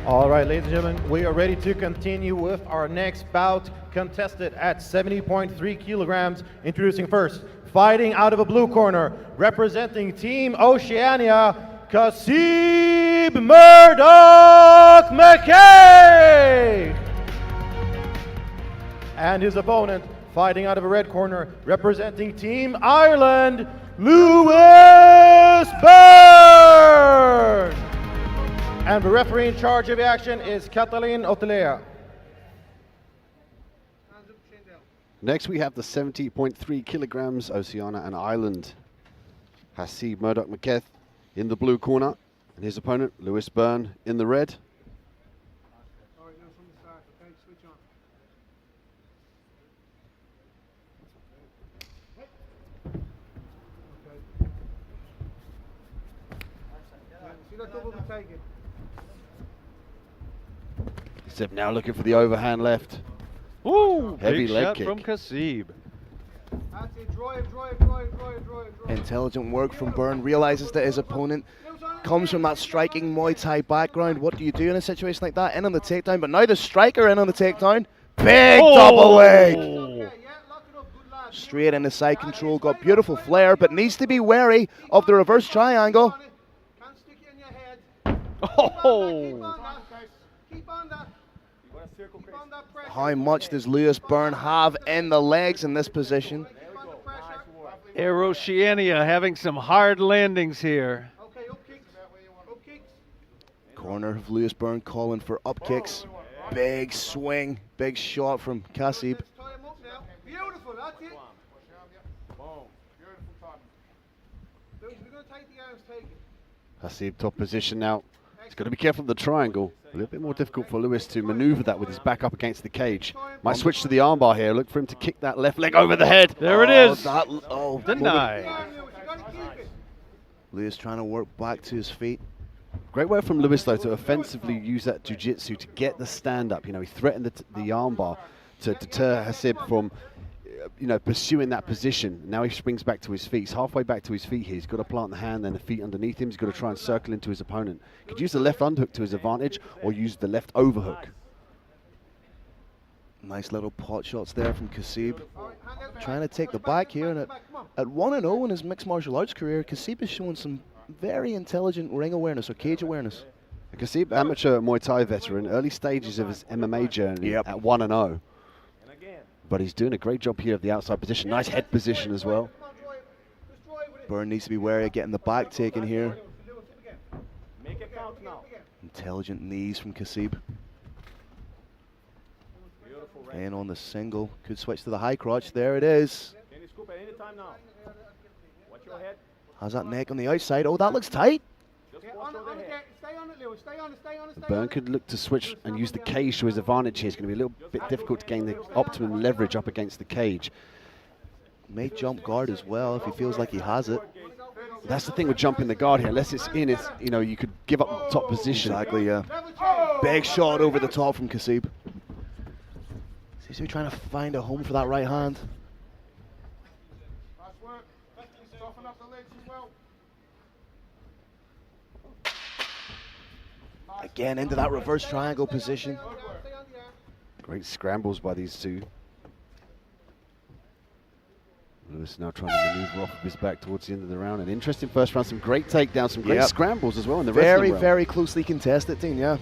All right, ladies and gentlemen, we are ready to continue with our next bout, contested at 70.3 kilograms. Introducing first, fighting out of a blue corner, representing Team Oceania, Cassim Murdoch McKay. And his opponent, fighting out of a red corner, representing Team Ireland, Lewis Bert. And the referee in charge of the action is Katalin Otelea. Next we have the 70.3 kilograms, Oceania and Ireland. Cassim Murdoch McKay in the blue corner, and his opponent, Lewis Bert, in the red. Cassim now looking for the overhand left. Ooh, Heavy big leg shot kick. from Cassim. Intelligent work from Byrne, realizes that his opponent comes from that striking Muay Thai background. What do you do in a situation like that? In on the takedown, but now the striker in on the takedown. Big double leg. Straight into side control, got beautiful flair, but needs to be wary of the reverse triangle. Oh, How much does Lewis Bert have in the legs in this position? Air Oceania having some hard landings here. Corner of Lewis Bert calling for up kicks. Big swing, big shot from Cassim. Beautiful, that's it. Boom. Beautiful time. We're going to take the arms taken. Cassim top position now. He's got to be careful of the triangle. A little bit more difficult for Lewis to maneuver that with his back up against the cage. Might switch to the armbar here. Look for him to kick that left leg over the head. There it is. Denied. Lewis trying to work back to his feet. Great work from Lewis, though, to offensively use that jiu-jitsu to get the stand-up. You know, he threatened the armbar to deter Cassim from, pursuing that position. Now he springs back to his feet. He's halfway back to his feet here. He's got to plant the hand and the feet underneath him. He's got to try and circle into his opponent. Could use the left underhook to his advantage or use the left overhook. Nice little pot shots there from Cassim. Trying to take the back here. And at 1-0 in his mixed martial arts career, Cassim is showing some very intelligent ring awareness or cage awareness. Cassim, amateur Muay Thai veteran, early stages of his MMA journey at 1-0. But he's doing a great job here of the outside position. Nice head position as well. Byrne needs to be wary of getting the back taken here. Make it count now. Intelligent knees from Cassim. And on the single, could switch to the high crotch. There it is. Can you scoop at any time now? Watch your head. Has that neck on the outside. Oh, that looks tight. Byrne could look to switch and use the cage to his advantage here. It's going to be a little bit difficult to gain the optimum leverage up against the cage. May jump guard as well if he feels like he has it. That's the thing with jumping the guard here. Unless it's in, you could give up the top position. Exactly, yeah. Big shot over the top from Cassim. Seems to be trying to find a home for that right hand. Nice work. Soften up the legs as well. Again into that reverse triangle position. Great scrambles by these two. Lewis now trying to maneuver off of his back towards the end of the round. An interesting first round, some great takedowns, some great scrambles as well in the wrestling realm. Very closely contested, Dean, yeah.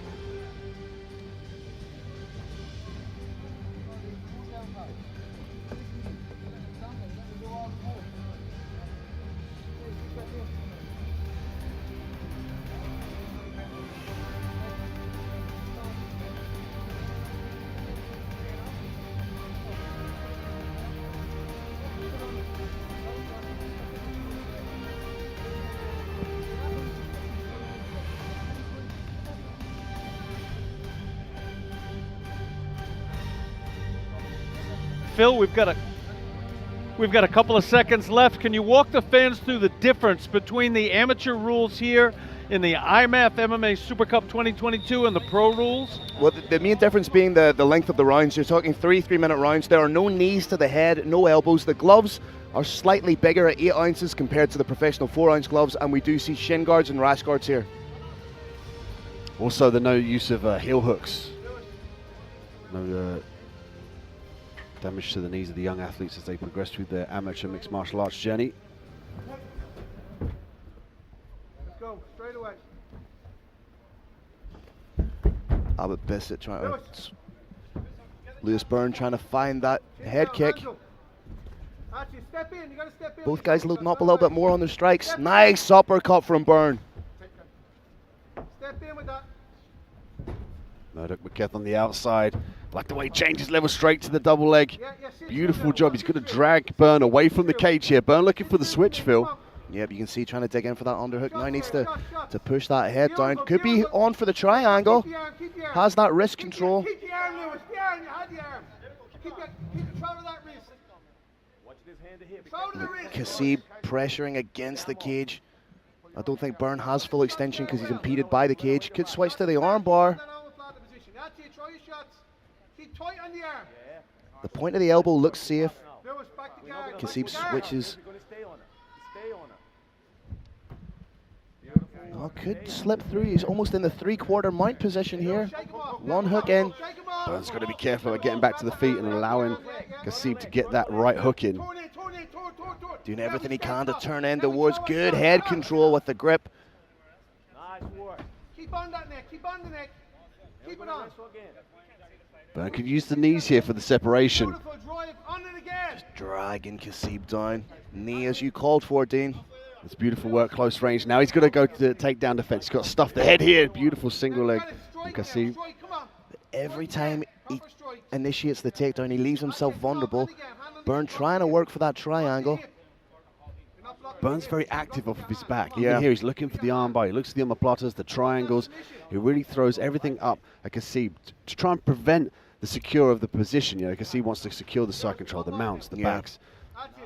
Phil, we've got a couple of seconds left. Can you walk the fans through the difference between the amateur rules here in the IMAF MMA Super Cup 2022 and the pro rules? Well, the main difference being the length of the rounds. You're talking 3-3-minute rounds. There are no knees to the head, no elbows. The gloves are slightly bigger at 8 ounces compared to the professional 4-ounce gloves, and we do see shin guards and rash guards here. Also, the no use of heel hooks. No damage to the knees of the young athletes as they progress through their amateur mixed martial arts journey. Let's go, straight away. Abbott-Bissett trying to... Lewis Byrne trying to find that head kick. Actually, step in, you gotta step in. Both guys loading up a little bit more on their strikes. Nice uppercut from Byrne. Step in with that. Murdoch on the outside. Like the way he changes level straight to the double leg. Beautiful job. He's going to drag Byrne away from the cage here. Byrne looking for the switch, Phil. Yep, you can see trying to dig in for that underhook. Now needs to push that head down. Could be on for the triangle. Has that wrist control. Keep the arm, Lewis. The arm, you had the arm. Keep control of that wrist. Watch this hand to hip. Control of the wrist. Cassim pressuring against the cage. I don't think Byrne has full extension because he's impeded by the cage. Could switch to the arm bar. Keep tight on the arm. The point of the elbow looks safe. Lewis, back to guard. Kassim switches. Oh, could slip through. He's almost in the 3/4 mount position here. One hook in. Byrne's got to be careful about getting back to the feet and allowing Kassim to get that right hook in. Doing everything he can to turn in towards good head control with the grip. Nice work. Keep on that neck. Keep on the neck. Keep it on. Byrne could use the knees here for the separation. Beautiful drive. On it again. Just dragging Kassim down. Knee as you called for, Dean. It's beautiful work, close range. Now he's got to go to the takedown defense. He's got to stuff the head here. Beautiful single leg from Kassim. Every time he initiates the takedown, he leaves himself vulnerable. Byrne trying to work for that triangle. Byrne's very active off of his back. You can hear he's looking for the armbar. He looks at the omoplatas, the triangles. He really throws everything up at Kassim to try and prevent the secure of the position. You know, Kassim wants to secure the side control, the mounts, the backs.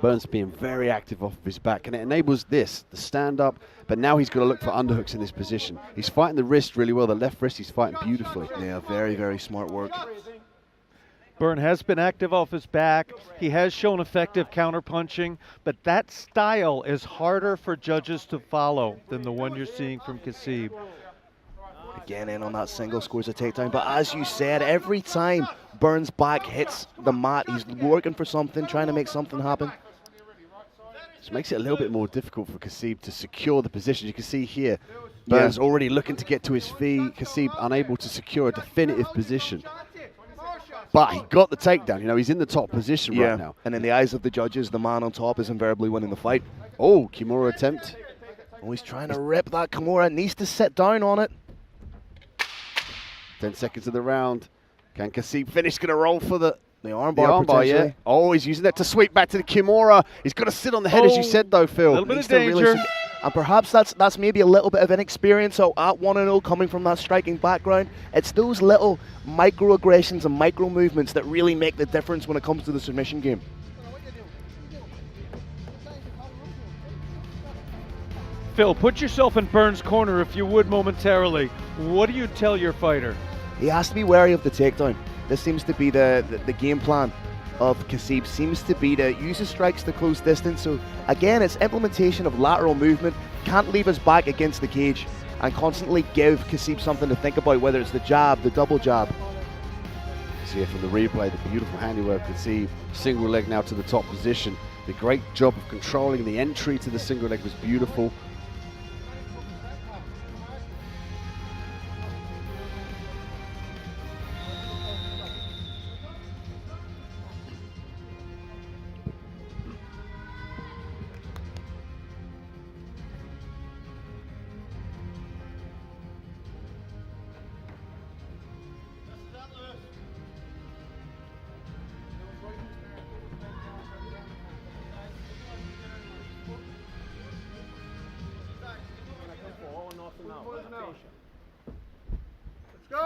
Byrne's being very active off of his back, and it enables this, the stand up, but now he's got to look for underhooks in this position. He's fighting the wrist really well, the left wrist he's fighting beautifully. Yeah, very, very smart work. Byrne has been active off his back. He has shown effective counterpunching, but that style is harder for judges to follow than the one you're seeing from Kassim. Again in on that single, scores a takedown. But as you said, every time Byrne's back hits the mat, he's working for something, trying to make something happen. This makes it a little bit more difficult for Kassim to secure the position. You can see here, Byrne's already looking to get to his feet. Kassim unable to secure a definitive position. But he got the takedown. You know, he's in the top position right now. And in the eyes of the judges, the man on top is invariably winning the fight. Oh, Kimura attempt. Oh, he's trying to rip that Kimura. Needs to sit down on it. 10 seconds of the round. Can Kassim finish? Going to roll for the armbar, yeah. Oh, he's using that to sweep back to the Kimura. He's got to sit on the head, as you said, though, Phil. A little bit of danger. And perhaps that's maybe a little bit of inexperience. So at 1-0, coming from that striking background, it's those little microaggressions and micro movements that really make the difference when it comes to the submission game. Phil, put yourself in Byrne's corner if you would momentarily. What do you tell your fighter? He has to be wary of the takedown. This seems to be the game plan of Kassim, seems to be to use his strikes to close distance. So again, it's implementation of lateral movement. Can't leave his back against the cage and constantly give Kassim something to think about, whether it's the jab, the double jab. See here from the replay, the beautiful handiwork. You can see single leg now to the top position. The great job of controlling the entry to the single leg was beautiful.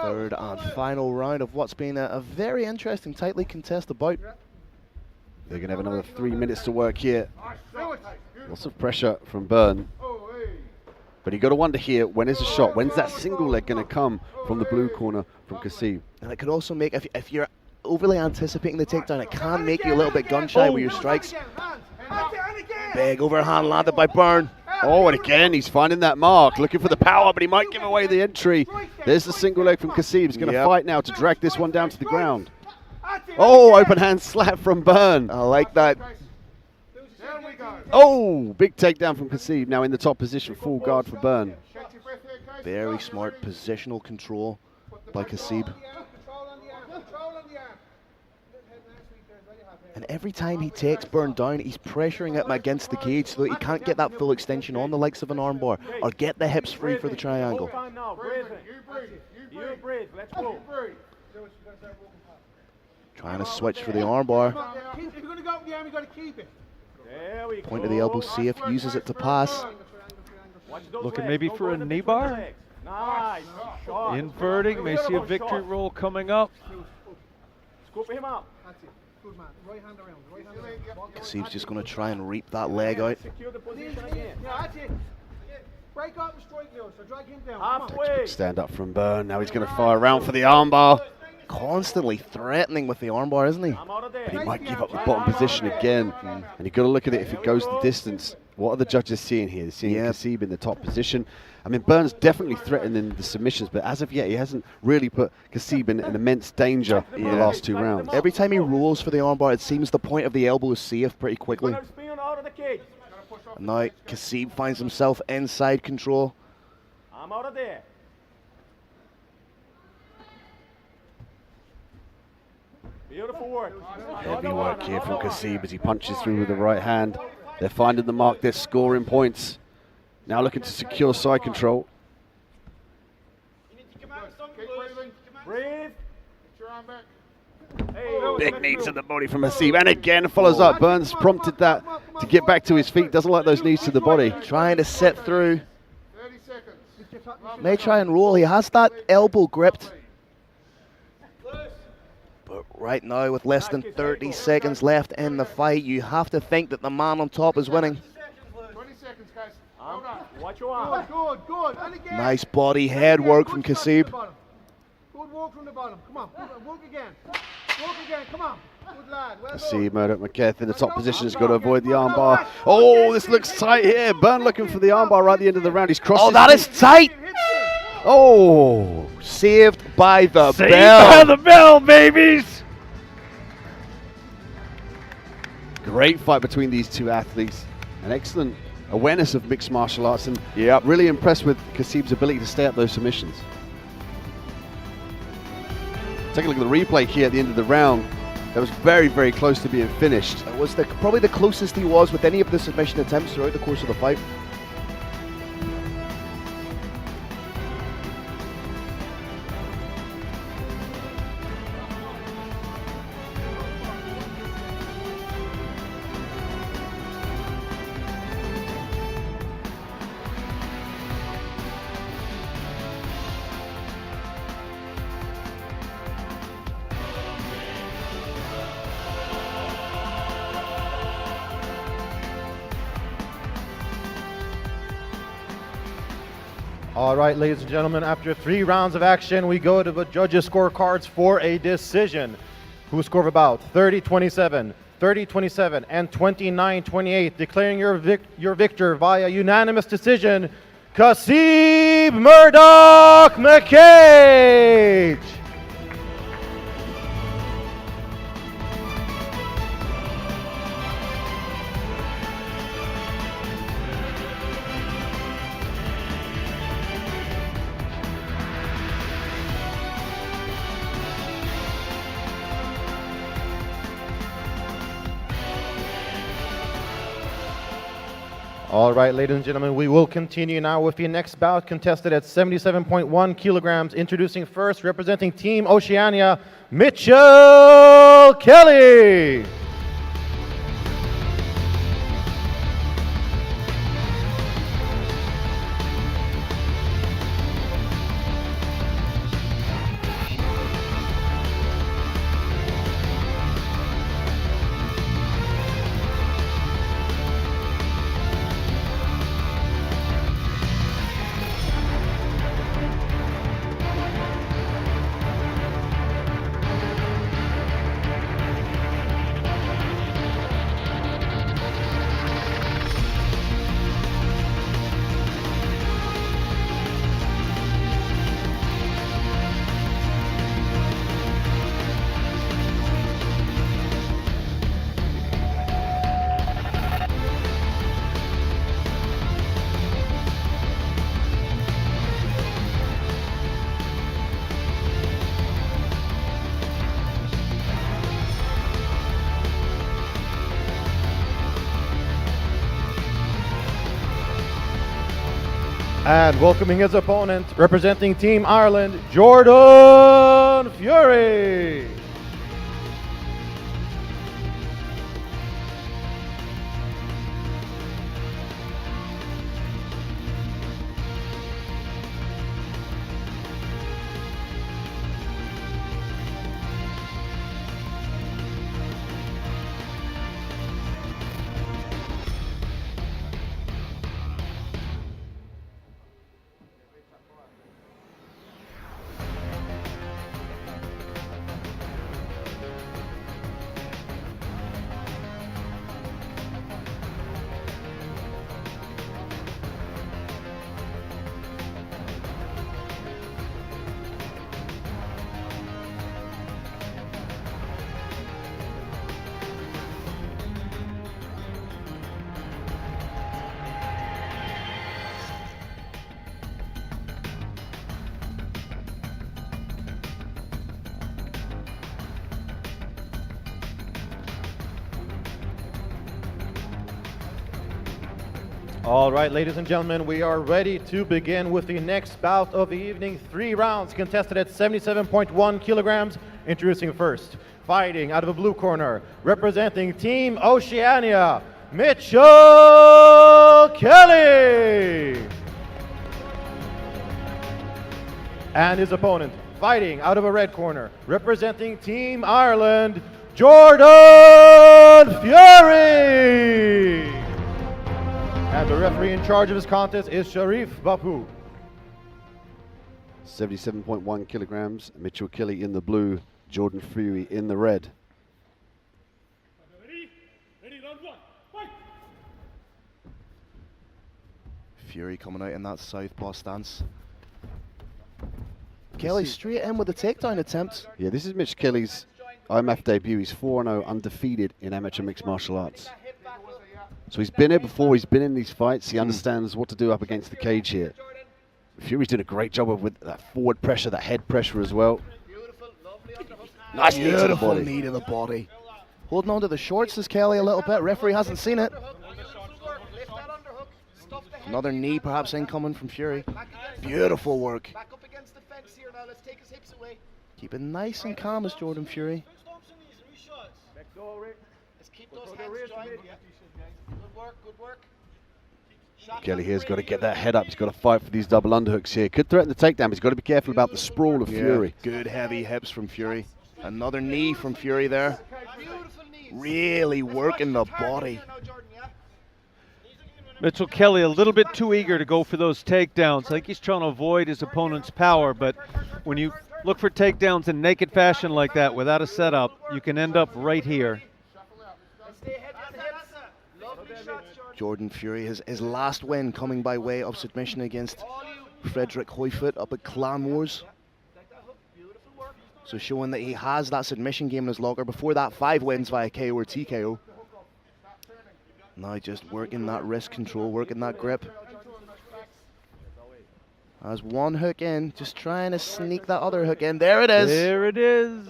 Third and final round of what's been a very interesting, tightly contested bout. They're going to have another 3 minutes to work here. Lots of pressure from Bern. But you got to wonder here, when is the shot? When's that single leg going to come from the blue corner from Cassim? And it could also make, if you're overly anticipating the takedown, it can make you a little bit gun shy with your strikes. Big overhand landed by Bern. Oh, and again, he's finding that mark, looking for the power, but he might give away the entry. There's the single leg from Cassim. He's going to fight now to drag this one down to the ground. Oh, open hand slap from Bern. I like that. Oh, big takedown from Cassim. Now in the top position, full guard for Bern. Very smart positional control by Cassim. And every time he takes Bern down, he's pressuring him against the cage so that he can't get that full extension on the likes of an armbar or get the hips free for the triangle. Trying to switch for the armbar. Point of the elbow safe, uses it to pass. Looking maybe for a knee bar. Inverting, may see a victory roll coming up. Cassim's just going to try and reap that leg out. Stand up from Bern. Now he's going to fire around for the armbar. Constantly threatening with the armbar, isn't he? But he might give up the bottom position again. And you've got to look at it if it goes the distance. What are the judges seeing here? They're seeing Cassim in the top position. I mean, Bern's definitely threatening the submissions, but as of yet, he hasn't really put Cassim in immense danger in the last 2 rounds. Every time he rolls for the armbar, it seems the point of the elbow is safe pretty quickly. And now Cassim finds himself inside control. I'm out of there. Beautiful work. Heavy work here from Cassim as he punches through with the right hand. They're finding the mark, they're scoring points. Now looking to secure side control. Breathe. Big knee to the body from Cassim, and again follows up. Burns prompted that to get back to his feet. Doesn't like those knees to the body. Trying to sit through. May try and roll. He has that elbow gripped. But right now, with less than 30 seconds left in the fight, you have to think that the man on top is winning. 20 seconds, guys. Watch your arm. Good. And again. Nice body head work from Cassim. Good work from the bottom. Come on, work again. Come on. Good lad. Well See Murdoch McKeith in the top position has got to avoid the armbar. Oh, this looks tight here. Bern looking for the armbar right at the end of the round. He's crossed. Oh, that is tight. Oh, saved by the bell. Saved by the bell, babies. Great fight between these two athletes. An excellent awareness of mixed martial arts, and really impressed with Cassim's ability to stay up those submissions. Take a look at the replay here at the end of the round. That was very, very close to being finished. That was probably the closest he was with any of the submission attempts throughout the course of the fight. All right, ladies and gentlemen, after 3 rounds of action, we go to the judges' scorecards for a decision. Who scored about 30-27, 30-27, and 29-28, declaring your victor via unanimous decision, Cassim Murdoch McCage. All right, ladies and gentlemen, we will continue now with the next bout, contested at 77.1 kilograms. Introducing first, representing Team Oceania, Mitchell Kelly. And welcoming his opponent, representing Team Ireland, Jordan Fury. All right, ladies and gentlemen, we are ready to begin with the next bout of the evening. 3 rounds contested at 77.1 kilograms. Introducing first, fighting out of the blue corner, representing Team Oceania, Mitchell Kelly. And his opponent, fighting out of a red corner, representing Team Ireland, Jordan Fury. And the referee in charge of this contest is Sharif Bapu. 77.1 kilograms, Mitchell Kelly in the blue, Jordan Fury in the red. Ready, round 1, fight! Fury coming out in that southpaw stance. Kelly straight in with the takedown attempt. Yeah, this is Mitch Kelly's IMF debut. He's 4-0 undefeated in amateur mixed martial arts. So he's been here before, he's been in these fights, he understands what to do up against the cage here. Fury's doing a great job with that forward pressure, that head pressure as well. Nice knee to the body. Knee to the body. Holding on to the shorts is Kelly a little bit, referee hasn't seen it. Another knee perhaps incoming from Fury. Beautiful work. Keep it nice and calm as Jordan Fury. Let's keep those hands joined. Good work. Kelly here's got to get that head up. He's got to fight for these double underhooks here. Could threaten the takedown. He's got to be careful about the sprawl of Fury. Good heavy hips from Fury. Another knee from Fury there. Really working the body. Mitchell Kelly a little bit too eager to go for those takedowns. I think he's trying to avoid his opponent's power, but when you look for takedowns in naked fashion like that without a setup, you can end up right here. Jordan Fury, his last win coming by way of submission against Frederick Hoyfoot up at Clan Wars. So showing that he has that submission game in his locker. Before that, 5 wins via KO or TKO. Now just working that wrist control, working that grip. As one hook in, just trying to sneak that other hook in. There it is. There it is.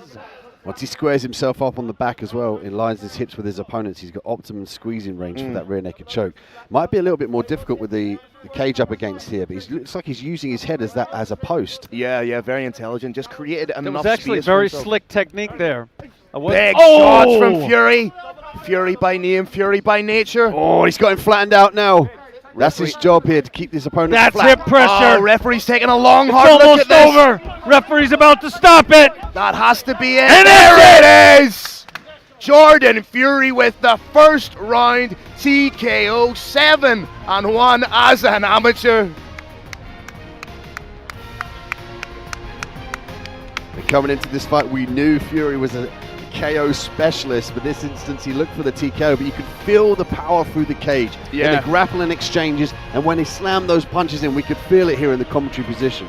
Once he squares himself up on the back as well, it lines his hips with his opponents, he's got optimum squeezing range for that rear naked choke. Might be a little bit more difficult with the cage up against here, but it looks like he's using his head as a post. Yeah, very intelligent. Just created enough It was actually space for very himself. slick technique there. Big shots from Fury. Fury by name, Fury by nature. Oh, he's got him flattened out now. That's his job here, to keep his opponent That's flat. hip pressure. Oh, referee's taking a long, It's hard look almost at this. over. Referee's about to stop it. That has to be it. And there it is! Jordan Fury with the first round TKO, 7-1 as an amateur. And coming into this fight, we knew Fury was a KO specialist, but this instance he looked for the TKO, but you could feel the power through the cage in the grappling exchanges, and when he slammed those punches in, we could feel it here in the commentary position.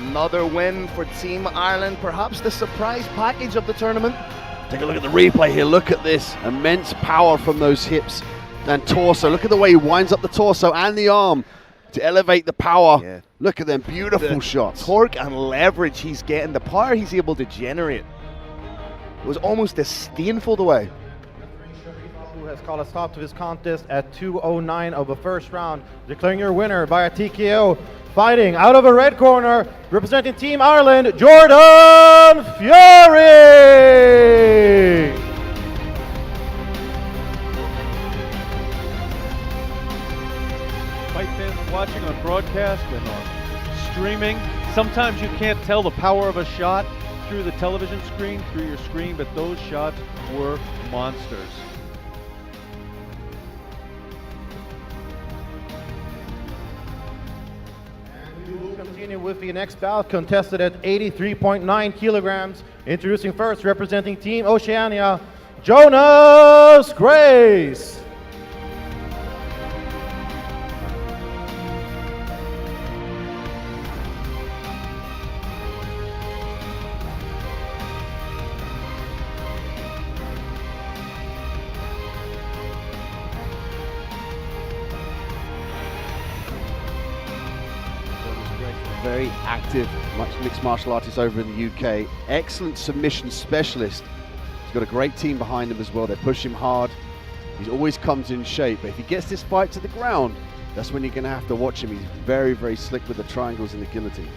Another win for Team Ireland, perhaps the surprise package of the tournament. Take a look at the replay here. Look at this immense power from those hips and torso. Look at the way he winds up the torso and the arm to elevate the power. Yeah. Look at them beautiful shots. Torque and leverage he's getting, the power he's able to generate. It was almost disdainful the way. Who has called a stop to this contest at 2:09 of the first round, declaring your winner by a TKO. Fighting out of a red corner, representing Team Ireland, Jordan Fury! Fight fans watching on broadcast and on streaming, sometimes you can't tell the power of a shot through the television screen, through your screen, but those shots were monsters. We will continue with the next bout, contested at 83.9 kilograms. Introducing first, representing Team Oceania, Jonas Grace. Very active mixed martial artist over in the UK. Excellent submission specialist. He's got a great team behind him as well. They push him hard. He always comes in shape. But if he gets this fight to the ground, that's when you're going to have to watch him. He's very, very slick with the triangles and the guillotines.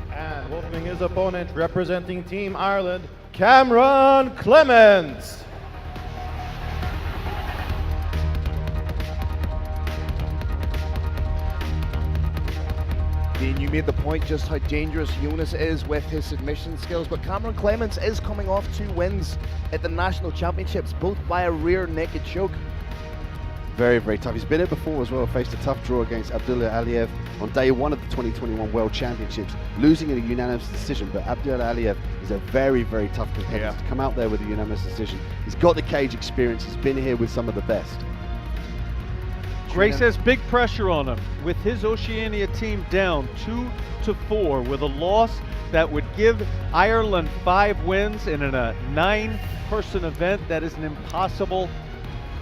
And welcoming his opponent, representing Team Ireland, Cameron Clemens. Dean, you made the point just how dangerous Jonas is with his submission skills, but Cameron Clemens is coming off 2 wins at the National Championships, both by a rear naked choke. Very, very tough. He's been here before as well, faced a tough draw against Abdullah Aliyev on day 1 of the 2021 World Championships, losing in a unanimous decision, but Abdullah Aliyev is a very, very tough competitor to come out there with a unanimous decision. He's got the cage experience, he's been here with some of the best. Grace has big pressure on him with his Oceania team down 2-4 with a loss that would give Ireland 5 wins in a 9-person event. That is an impossible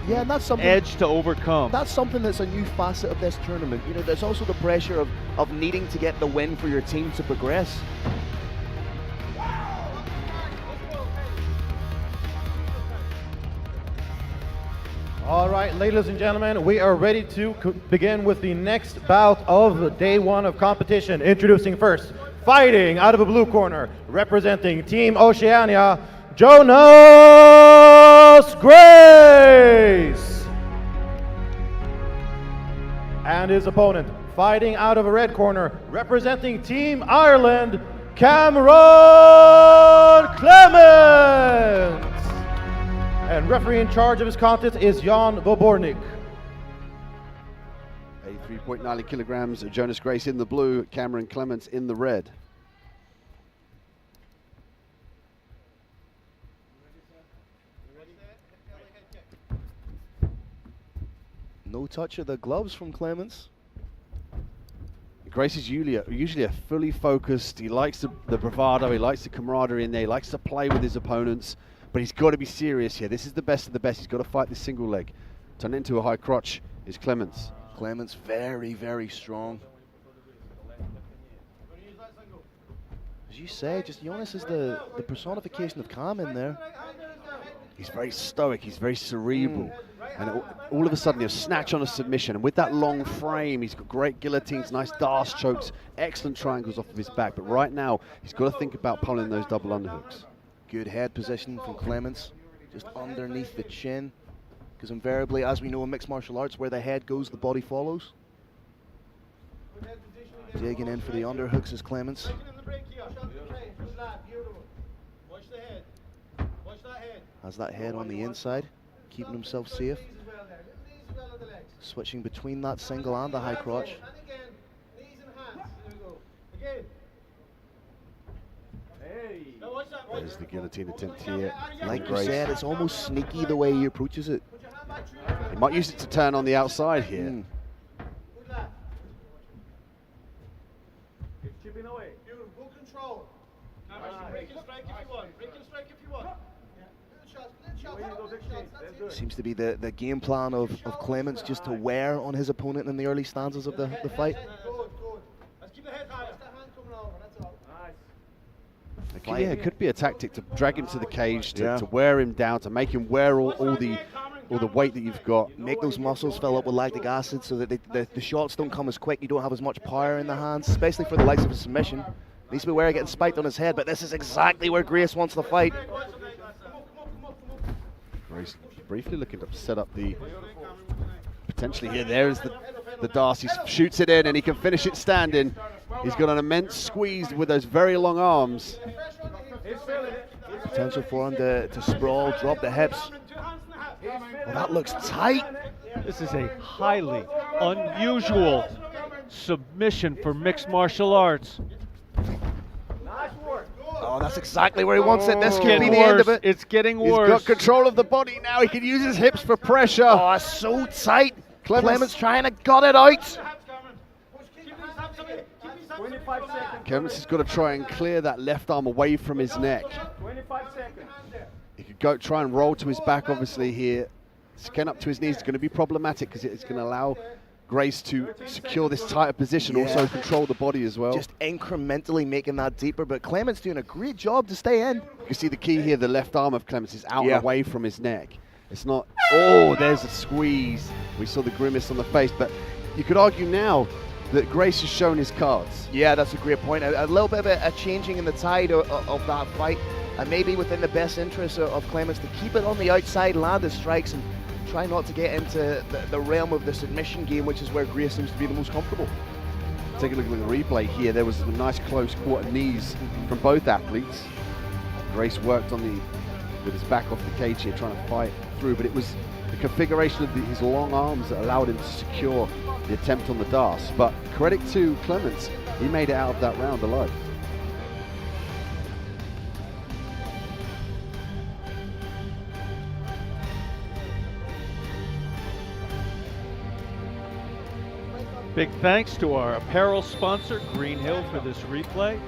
And that's something edge to overcome. That's something that's a new facet of this tournament. You know, there's also the pressure of needing to get the win for your team to progress. All right, ladies and gentlemen, we are ready to begin with the next bout of day 1 of competition. Introducing first, fighting out of a blue corner, representing Team Oceania, Jonas Grace. And his opponent, fighting out of a red corner, representing Team Ireland, Cameron Clemens. And referee in charge of his contest is Jan Bobornik. 83.90 kilograms, Jonas Grace in the blue, Cameron Clemens in the red. No touch of the gloves from Clemens. Grace is usually a fully focused. He likes the bravado. He likes the camaraderie in there. He likes to play with his opponents. But he's got to be serious here. This is the best of the best. He's got to fight this single leg. Turn it into a high crotch is Clemens. Clemens very, very strong. As you say, just Jonas is the personification of calm in there. He's very stoic. He's very cerebral. And all of a sudden he'll snatch on a submission. And with that long frame, he's got great guillotines, nice darce chokes, excellent triangles off of his back. But right now, he's got to think about pulling those double underhooks. Good head position from Clemens, just underneath the chin. Because invariably, as we know in mixed martial arts, where the head goes, the body follows. Digging in for the underhooks is Clemens. Has that head on the inside, keeping himself safe. Switching between that single and the high crotch. There's the guillotine attempt here. Like you said, it's almost sneaky the way he approaches it. He might use it to turn on the outside here. Chipping away. Full control. Break and strike if you want. Break and strike if you want. Seems to be the game plan of Clemens, just to wear on his opponent in the early stanzas of the fight. Good. Let's keep the head higher. Just the hand coming over, that's all. Nice. Yeah, it could be a tactic to drag him to the cage, to wear him down, to make him wear all the weight that you've got. Make those muscles fill up with lactic acid so that the shots don't come as quick. You don't have as much power in the hands, especially for the likes of a submission. Needs to be wary of getting spiked on his head, but this is exactly where Grace wants the fight. Grace briefly looking to set up the potentially here. There is the Darcy, shoots it in and he can finish it standing. He's got an immense squeeze with those very long arms. Potential for him to sprawl, drop the hips. Well, that looks tight. This is a highly unusual submission for mixed martial arts. Oh, that's exactly where he wants it. This could Getting be the end of worse. it. It's getting He's worse. got control of the body now. He can use his hips for pressure. Oh, so tight. Clemens trying to gut it out. 25 seconds. Clemens has got to try and clear that left arm away from his neck. 25 seconds. He could try and roll to his back, obviously, here. Skin up to his knees is going to be problematic because it's going to allow Grace to secure this tighter position, also control the body as well. Just incrementally making that deeper, but Clemens doing a great job to stay in. You can see the key here, the left arm of Clemens is out and away from his neck. It's not, oh, there's a squeeze. We saw the grimace on the face, but you could argue now that Grace has shown his cards. Yeah, that's a great point. A little bit of a changing in the tide of that fight, and maybe within the best interest of Clemens to keep it on the outside, land his strikes, and try not to get into the realm of the submission game, which is where Grace seems to be the most comfortable. Take a look at the replay here. There was a nice close quarter knees from both athletes. Grace worked with his back off the cage here, trying to fight through, but it was the configuration of his long arms that allowed him to secure the attempt on the Darce. But credit to Clemens, he made it out of that round alive. Big thanks to our apparel sponsor, Green Hill, for this replay.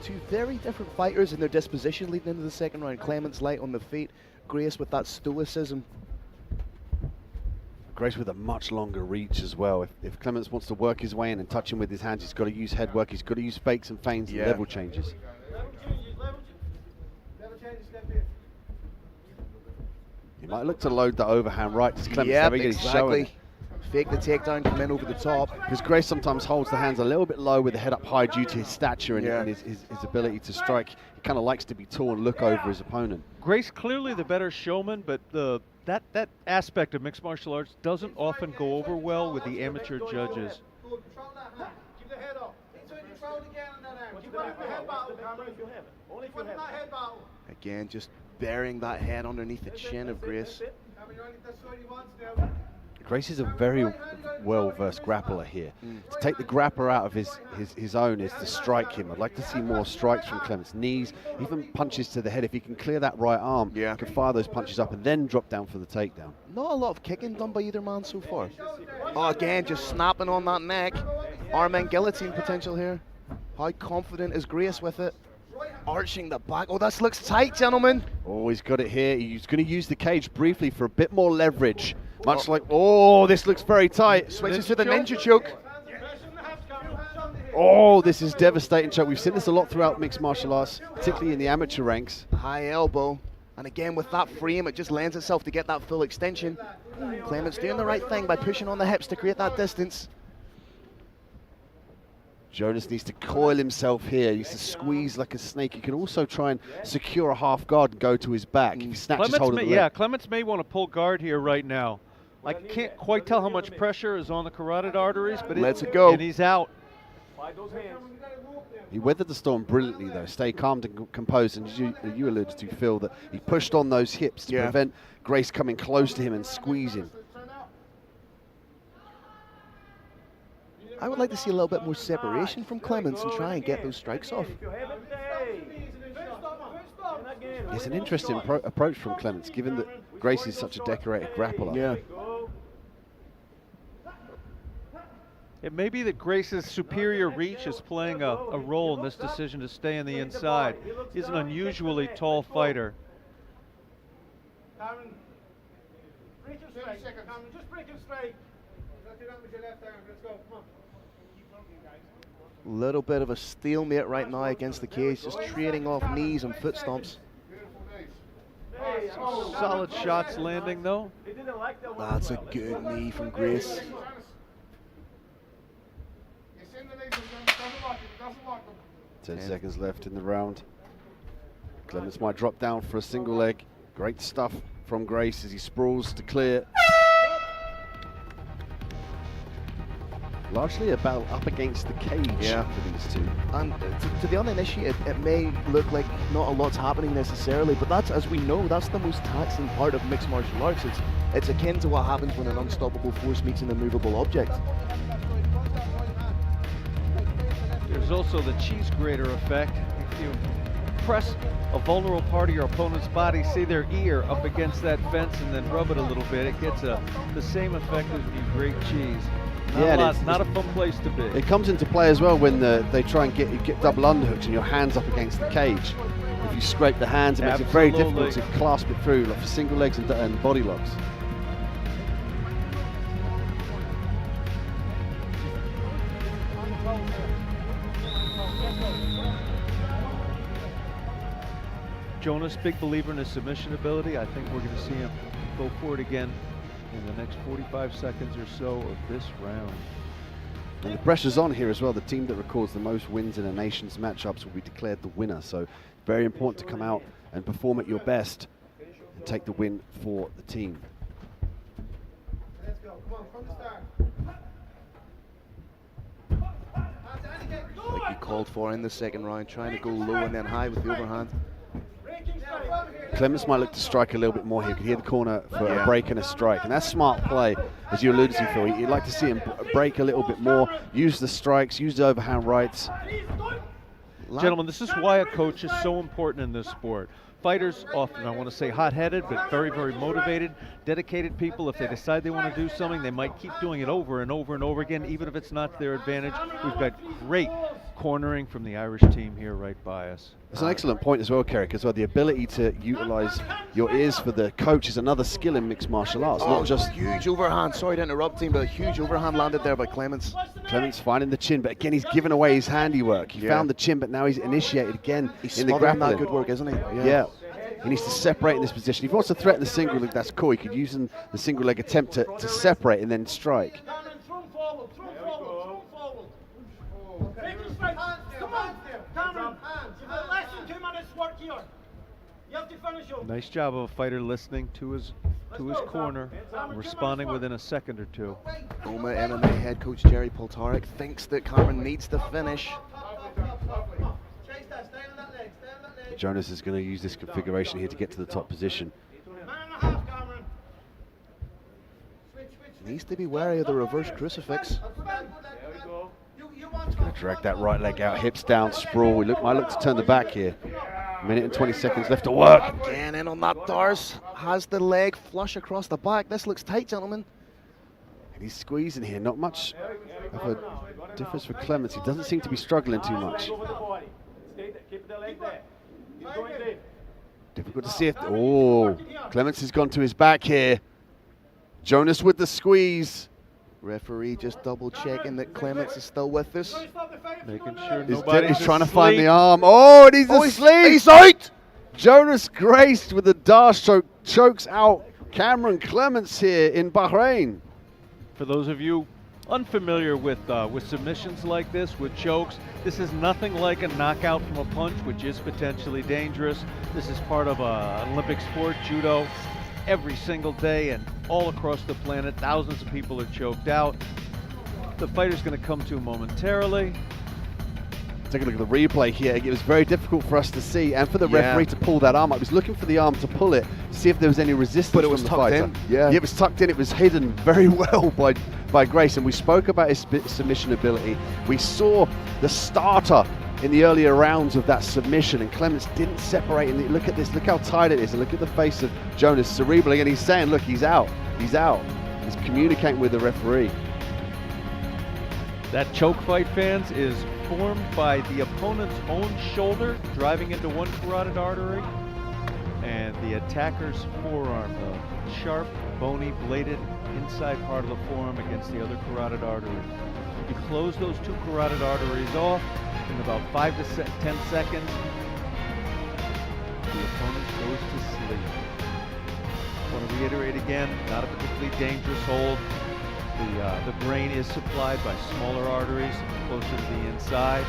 Two very different fighters in their disposition leading into the second round. Clemens light on the feet, Grace with that stoicism. Grace with a much longer reach as well. If Clemens wants to work his way in and touch him with his hands, he's got to use head work, he's got to use fakes and feints and level changes. He might look to load the overhand right. Does Clemens Yeah, he's showing exactly. Fake the takedown, come in over the top. Because Grace sometimes holds the hands a little bit low with the head up high due to his stature and his ability to strike. He kind of likes to be tall and look over his opponent. Grace clearly the better showman, but that aspect of mixed martial arts doesn't often go over well with the amateur judges. Good, control that hand. Keep the head up. Keep control again on that arm. Keep running the head battle. Only if you have it. Only if you Keep running have that it. head battle. Again, just burying that head underneath the chin of Grace. Grace is a very well-versed grappler here. To take the grappler out of his own is to strike him. I'd like to see more strikes from Clemens. Knees, even punches to the head. If he can clear that right arm, he can fire those punches up and then drop down for the takedown. Not a lot of kicking done by either man so far. Oh, again, just snapping on that neck. Arm and guillotine potential here. How confident is Grace with it? Arching the back. Oh, this looks tight, gentlemen. Oh, he's got it here. He's going to use the cage briefly for a bit more leverage. Much like, oh, this looks very tight. Switches to the ninja choke. Oh, this is devastating choke. We've seen this a lot throughout mixed martial arts, particularly in the amateur ranks. High elbow. And again, with that frame, it just lends itself to get that full extension. Clemens doing the right thing by pushing on the hips to create that distance. Jonas needs to coil himself here. He needs to squeeze like a snake. He can also try and secure a half guard and go to his back. If he snatches hold of the leg. Yeah, Clemens may want to pull guard here right now. I can't quite tell how much pressure is on the carotid arteries, but lets it go. And he's out. He weathered the storm brilliantly, though. Stay calm and composed. And as you alluded to, Phil, that he pushed on those hips to prevent Grace coming close to him and squeezing. I would like to see a little bit more separation from Clemens and try and get those strikes off. It's an interesting approach from Clemens, given that Grace is such a decorated grappler. Yeah. It may be that Grace's superior reach is playing a role in this decision to stay on the inside. He's an unusually tall fighter. Cameron, break him straight. Cameron, just break him straight. Do that with your left arm. Let's go. Come on. Little bit of a stalemate right now against the cage, just trading off knees and foot stomps. Solid shots landing, though. That's a good knee from Grace. 10 seconds left in the round. Clemens might drop down for a single leg. Great stuff from Grace as he sprawls to clear. Largely a battle up against the cage for these two. And to the uninitiated, it may look like not a lot's happening necessarily, but that's, as we know, that's the most taxing part of mixed martial arts. It's akin to what happens when an unstoppable force meets an immovable object. There's also the cheese grater effect. If you press a vulnerable part of your opponent's body, say their ear, up against that fence and then rub it a little bit, it gets the same effect as when you grate cheese. Not a fun place to be. It comes into play as well when they try and get double underhooks and your hands up against the cage. If you scrape the hands, it makes it very difficult to clasp it through, like for single legs and body locks. Jonas, big believer in his submission ability. I think we're going to see him go for it again in the next 45 seconds or so of this round. And the pressure's on here as well. The team that records the most wins in a nation's matchups will be declared the winner. So very important to come out and perform at your best and take the win for the team. Let's go. Come on, from the start. Like he called for in the second round, trying to go low and then high with the overhand. Clemens might look to strike a little bit more here. You can hear the corner for a break and a strike. And that's smart play, as you alluded to, Phil. You'd like to see him break a little bit more, use the strikes, use the overhand rights. Gentlemen, this is why a coach is so important in this sport. Fighters often, I want to say hot-headed, but very, very motivated, dedicated people. If they decide they want to do something, they might keep doing it over and over and over again, even if it's not to their advantage. We've got great cornering from the Irish team here right by us. It's an excellent point as well, Carrick, as well. The ability to utilize your ears for the coach is another skill in mixed martial arts, not just... Huge overhand, sorry to interrupt team, but a huge overhand landed there by Clemens. Clemens finding the chin, but again, he's given away his handiwork. He found the chin, but now he's initiated again in the grappling. That good work, isn't he? Yeah. He needs to separate in this position. If he wants to threaten the single leg, that's cool. He could use the single leg attempt to separate and then strike. Nice job of a fighter listening to his corner, responding within a second or two. OMA MMA head coach Jerry Poltarek thinks that Cameron needs to finish. Jonas is going to use this configuration here to get to the top position. Needs to be wary of the reverse crucifix. He's going to drag that right leg out, hips down, sprawl. Might look to turn the back here. Minute and 20 seconds left to work. Again, in on that Dars. Has the leg flush across the back. This looks tight, gentlemen. And he's squeezing here. Not much of a difference for Clemens. He doesn't seem to be struggling too much. Difficult to see if... Oh, Clemens has gone to his back here. Jonas with the squeeze. Referee just double checking that Clemens is still with us. Making sure He's trying to find the arm. Oh, and he's asleep. He's out! Jonas graced with the Dars choke, chokes out Cameron Clemens here in Bahrain. For those of you unfamiliar with submissions like this, with chokes, this is nothing like a knockout from a punch, which is potentially dangerous. This is part of an Olympic sport, judo. Every single day and all across the planet, thousands of people are choked out. The fighter's going to come to momentarily. Take a look at the replay here. It was very difficult for us to see and for the referee to pull that arm. I was looking for the arm to pull it, see if there was any resistance but it was from the tucked fighter. in. Yeah, it was tucked in. It was hidden very well by Grace, and we spoke about his submission ability. We saw the starter in the earlier rounds of that submission, and Clemens didn't separate. And look at this, look how tight it is, and look at the face of Jonas cerebrally, and he's saying, look, he's out. He's communicating with the referee. That choke fight, fans, is formed by the opponent's own shoulder driving into one carotid artery and the attacker's forearm, the sharp, bony, bladed inside part of the forearm against the other carotid artery. You close those two carotid arteries off in about 5 to 10 seconds. The opponent goes to sleep. I want to reiterate again, not a particularly dangerous hold. The brain is supplied by smaller arteries closer to the inside.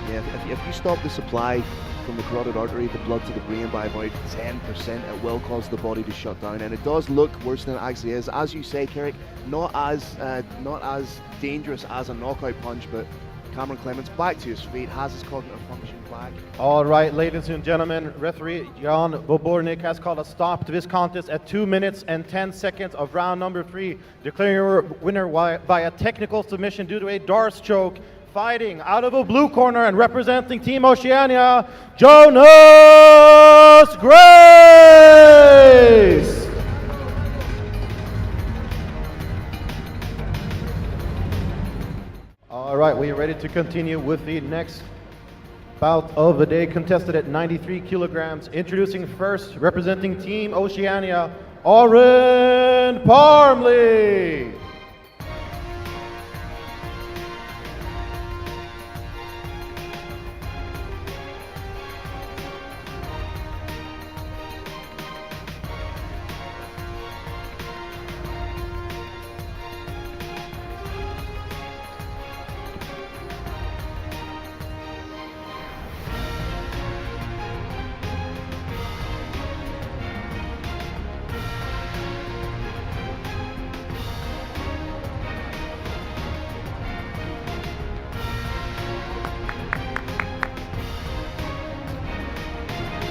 Yeah, if you stop the supply from the carotid artery, the blood to the brain by about 10%, it will cause the body to shut down, and it does look worse than it actually is. As you say, Carrick, not as dangerous as a knockout punch, but Cameron Clemens back to his feet, has his cognitive function back. All right, ladies and gentlemen, referee Jan Bobornik has called a stop to this contest at 2 minutes and 10 seconds of round number 3, declaring your winner by a technical submission due to a Dars choke. Fighting out of a blue corner and representing Team Oceania, Jonas Grace! All right, we are ready to continue with the next bout of the day, contested at 93 kilograms. Introducing first, representing Team Oceania, Orin Parmley.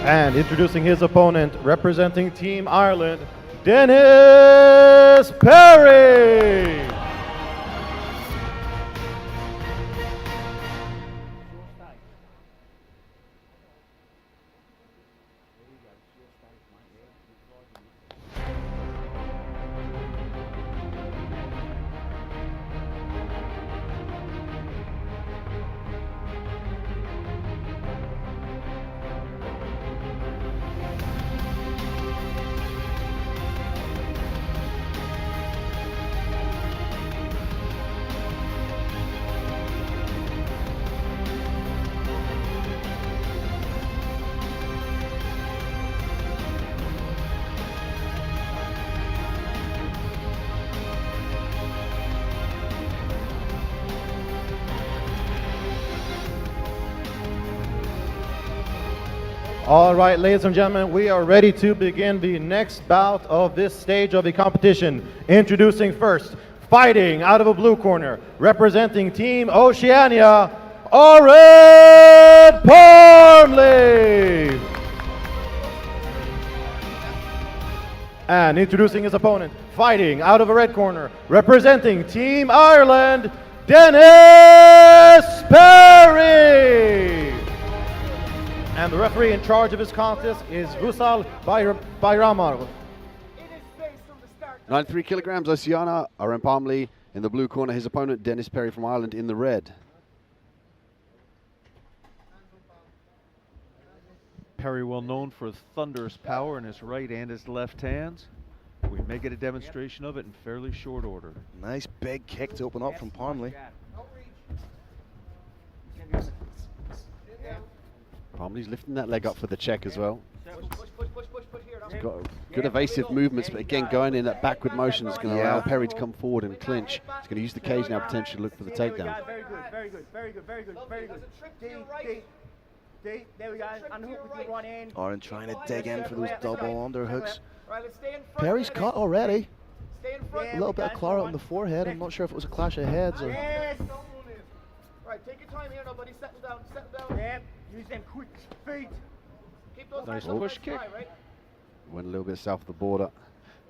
And introducing his opponent, representing Team Ireland, Dennis Perry. All right, ladies and gentlemen, we are ready to begin the next bout of this stage of the competition. Introducing first, fighting out of a blue corner, representing Team Oceania, Orin Parmley. And introducing his opponent, fighting out of a red corner, representing Team Ireland, Dennis Perry. And the referee in charge of his contest is Gustavo Bayramar. 93 kilograms, Oceania, Orin Parmley in the blue corner. His opponent, Dennis Perry from Ireland, in the red. Perry, well known for thunderous power in his right and his left hands. We may get a demonstration of it in fairly short order. Nice big kick to open up from Parmley. Parmley's lifting that leg up for the check as well. He's got good evasive movements, but again, going in that backward motion is going to allow Perry to come forward and clinch. He's going to use the cage now potentially to look for the takedown. Very good, very good, very good, very good, very good. D, there we go. Unhook with your right hand. Orin trying to dig in for those double underhooks. Perry's cut already. A little bit of claret on the forehead. I'm not sure if it was a clash of heads or. Yes. Right, take your time here, nobody. Settle down, settle down. Yeah, use them quick feet. Keep those Nice hands push kick. right? Went a little bit south of the border.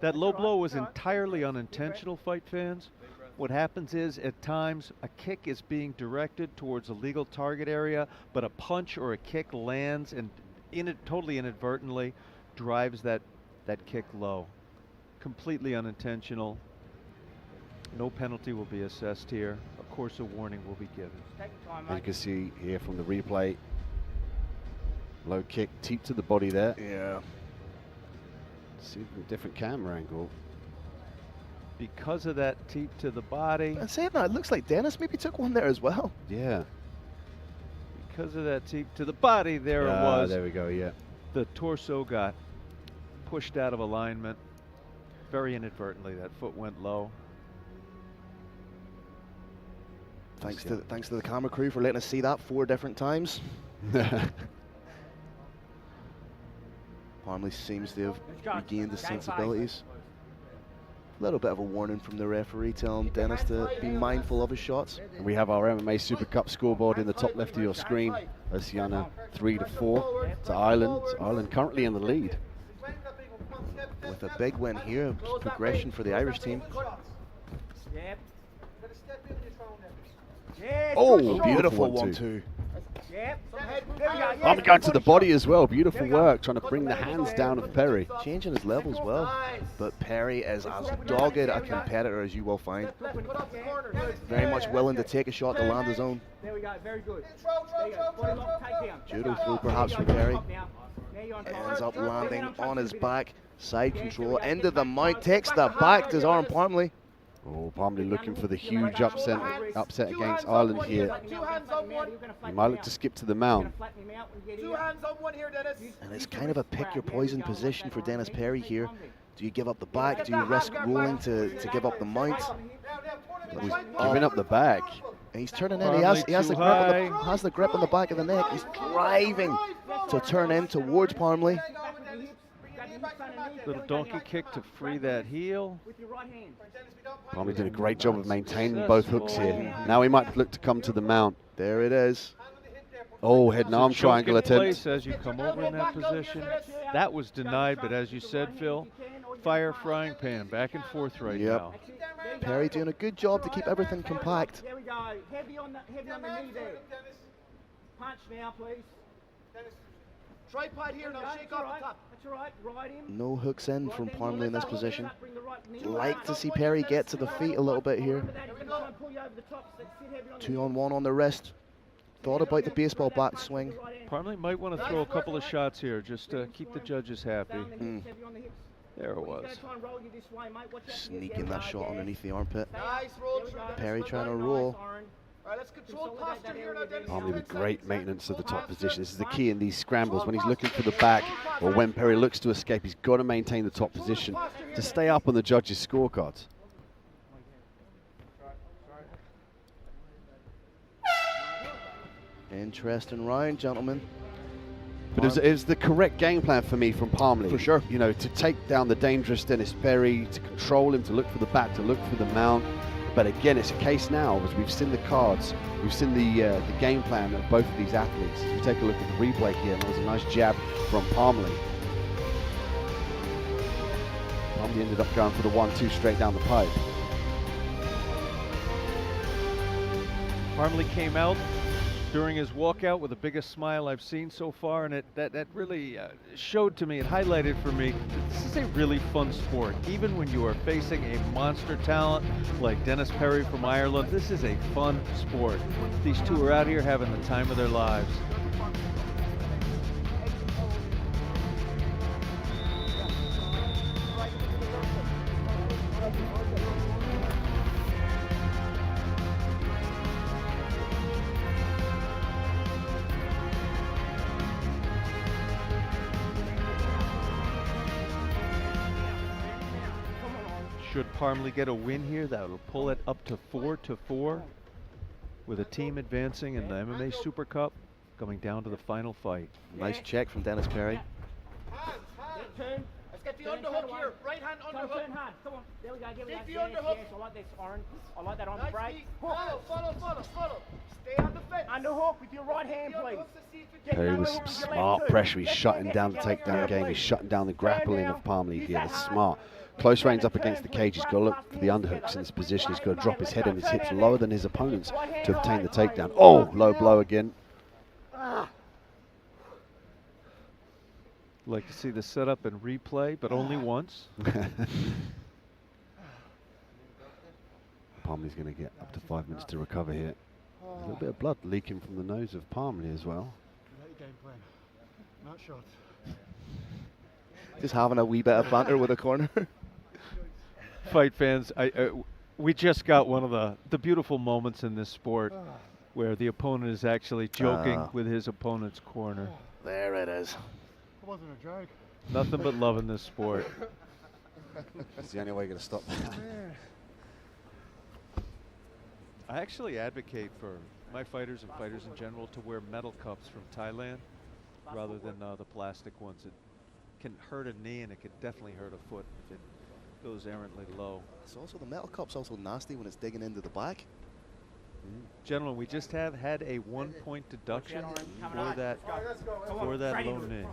That low blow was entirely unintentional, fight fans. What happens is, at times, a kick is being directed towards a legal target area, but a punch or a kick lands and totally inadvertently drives that kick low. Completely unintentional. No penalty will be assessed here. Of course, a warning will be given. As you can see here from the replay, low kick, teep to the body there. Yeah. See from a different camera angle. Because of that teep to the body. And saying that, it looks like Dennis maybe took one there as well. Yeah. Because of that teep to the body, there it was. There we go, yeah. The torso got pushed out of alignment very inadvertently. That foot went low. Thanks to the camera crew for letting us see that 4 different times. Parmley seems to have regained his sensibilities. A little bit of a warning from the referee telling Dennis to be mindful of his shots. And we have our MMA Super Cup scoreboard in the top left of your screen. Oceania 3-4 to Ireland. Ireland currently in the lead. With a big win here, progression for the Irish team. Oh, beautiful 1-2. I'm going to the body as well. Beautiful work, trying to bring the hands down of Perry. Changing his levels well, but Perry is as dogged a competitor as you will find. Very much willing to take a shot to land his own. There we go, very good. Judo throw perhaps from Perry. Ends up landing on his back. Side control into the mount, takes the back to Orin Parmley. Oh, Parmley looking for the huge upset against Ireland here. He might look to skip to the mount. And it's kind of a pick your poison position for Dennis Perry here. Do you give up the back? Do you risk rolling to give up the mount? He's giving up the back. And he's turning in. He has the grip on the back of the neck. He's driving to turn in towards Parmley. Little donkey kick to free that heel. Parmley did a great job of maintaining both hooks here. Now he might look to come to the mount. There it is. Oh, head and arm triangle attempt. As you come over in that position. That was denied, but as you said, Phil, fire frying pan, back and forth right now. Perry doing a good job to keep everything compact. There we go. Heavy on the knee there. Punch now, please. Tripod here, now shake off the top. That's all right, right in. No hooks in from Parmley in this position. Like to see Perry get to the feet a little bit here. 2-on-1 on the wrist. Thought about the baseball bat swing. Parmley might want to throw a couple of shots here just to keep the judges happy. There it was. Sneaking that shot underneath the armpit. Perry trying to roll. Parmley with great maintenance of the top position. This is the key in these scrambles. When he's looking for the back or when Perry looks to escape, he's got to maintain the top position to stay up on the judges' scorecards. Interesting round, gentlemen. But it was the correct game plan for me from Parmley. For sure. You know, to take down the dangerous Dennis Perry, to control him, to look for the back, to look for the mount. But again, it's a case now, as we've seen the cards, we've seen the game plan of both of these athletes. If you take a look at the replay here, there was a nice jab from Parmley. He ended up going for the 1-2 straight down the pipe. Parmley came out during his walkout with the biggest smile I've seen so far, and that really showed to me, it highlighted for me, that this is a really fun sport. Even when you are facing a monster talent like Dennis Perry from Ireland, this is a fun sport. These two are out here having the time of their lives. Should Parmley get a win here, that will pull it up to 4-4, with a team advancing in the MMA Super Cup, coming down to the final fight. Nice check from Dennis Perry. Turn. Let's get the underhook here. Right hand underhook. Turn hard. Come on. There we go. There we go. Take the Yes, underhook. yes. I like this, Orin. I like that on the Nice break. feet. Follow. Stay on the fence. Underhook with your right hand, please. Perry with some smart pressure. He's shutting down the takedown game. He's shutting down the grappling of Parmley here. That's smart. Close range up against the cage. He's got to look for the underhooks in this position. He's got to drop his head and his hips lower than his opponents to obtain the takedown. Oh, low blow again. Like to see the setup and replay, but only once. Parmley's going to get up to 5 minutes to recover here. A little bit of blood leaking from the nose of Parmley as well. Game plan. Not shots. Just having a wee bit of banter with a corner. Fight fans, we just got one of the beautiful moments in this sport where the opponent is actually joking with his opponent's corner. There it is. It wasn't a joke. Nothing but love in this sport. That's the only way you're going to stop that. I actually advocate for my fighters and fighters in general to wear metal cups from Thailand rather than the plastic ones. It can hurt a knee and it could definitely hurt a foot if it goes errantly low. It's also, the metal cup's also nasty when it's digging into the back. Gentlemen, we just have had a 1-point deduction for that low knee.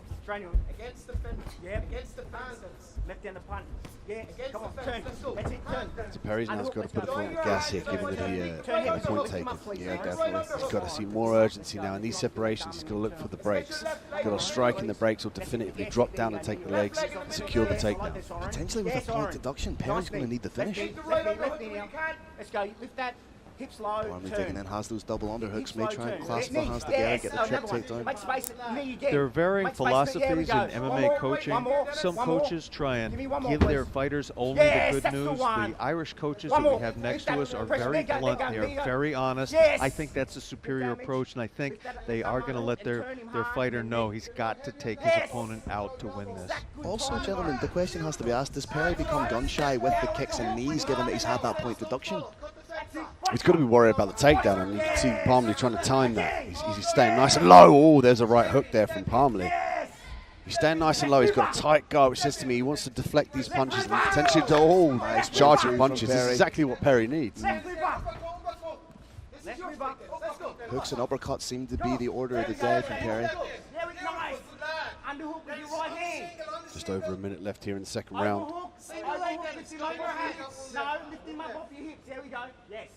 Against the fence. Yeah. Against the fence. Left down the punt. Yeah. Against Come on. the Turn. fence. Let's go. That's it. Turn. So Perry's now's got to put a foot on the gas here, given that he the point taken. Yeah, definitely. He's got to see more urgency now. In these separations, he's got to look for the breaks. He's got to strike in the breaks or definitively drop down and take the legs and secure the takedown. Potentially with a point deduction, Perry's going to need the finish. Left knee now. Let's go. Lift that. Hips low. Parmley digging in, has those double underhooks, may Hips try low, and turn. clasp the Knee. hands together, Yes. get the trip Another one. takedown. Make space. Knee again. There are varying Make space. There we philosophies go. in One MMA more. coaching. One more. Some One more. coaches try and Give me one more, give their please. fighters only Yes, the that's good the news. one. The Irish coaches One that we more. have next Lift to that us are pressure. very Leg up, blunt. leg up, They leg are up. very honest. Yes. I think that's a superior approach, and I think they are going to let their fighter know he's got to take his opponent out to win this. Also, gentlemen, the question has to be asked, does Perry become gun shy with the kicks and knees, given that he's had that point deduction? He's got to be worried about the takedown, and you can see Parmley trying to time that. He's staying nice and low. Oh, there's a right hook there from Parmley. He's staying nice and low. He's got a tight guard, which says to me he wants to deflect these punches and potentially do nice charging punches. This is exactly what Perry needs. Hooks and uppercuts seem to be the order of the day from Perry. Nice. Underhook with your right hand. Just over a minute left here in the second round. Overhook, lift him up your hips. No, lift him up off your hips. There we go. Yes.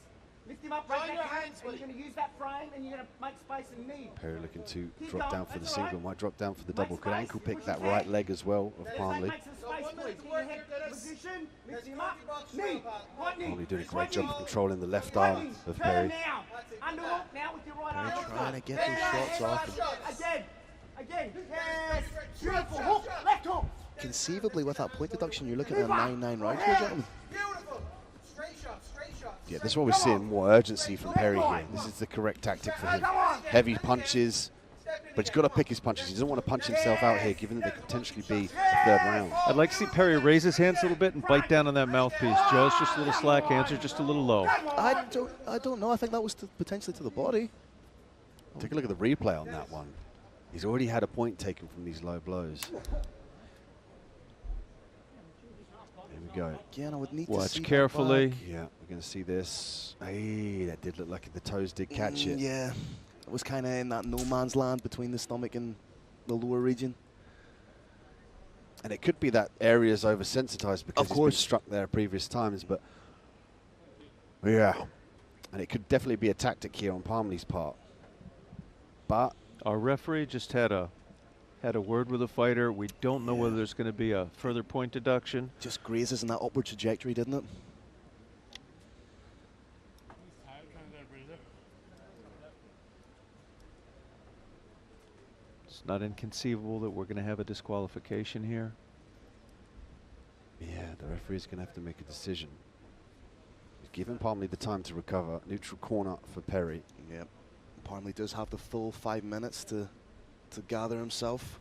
Lift him up right back. And you're going to use that frame and you're going to make space and knee. Perry looking to drop down for the single, might drop down for the double. Could ankle pick that right leg as well of Parmley. Make some space, please. Get your head position. Lift him up. Knee. Right knee. Parmley doing a great job of controlling the left arm of Perry. Turn now. Underhook now with your right arm. Perry trying to get those shots off. Again. Yes. Beautiful. Hook. Left hook. Conceivably, with that point deduction, you're looking at a 9-9 round here, gentlemen. Yeah, this is what we're seeing, more urgency from Perry here. This is the correct tactic for him. Heavy punches, but he's got to pick his punches. He doesn't want to punch himself out here, given that they could potentially be the third round. I'd like to see Perry raise his hands a little bit and bite down on that mouthpiece. Jaws just a little slack, hands are just a little low. I don't know. I think that was potentially to the body. Take a look at the replay on that one. He's already had a point taken from these low blows. Here we go. Again, I would need to Watch see that carefully. back. Yeah, we're going to see this. Hey, that did look like the toes did catch it. Yeah, it was kind of in that no man's land between the stomach and the lower region. And it could be that area's oversensitized because Of course. it's been struck there previous times, but yeah. And it could definitely be a tactic here on Parmley's part. But our referee just had a word with the fighter. We don't know whether there's going to be a further point deduction. Just grazes in that upward trajectory, didn't it? It's not inconceivable that we're going to have a disqualification here. yeah, the referee's going to have to make a decision. He's given Parmley the time to recover. Neutral corner for Perry. Yep. Parmley does have the full 5 minutes to gather himself.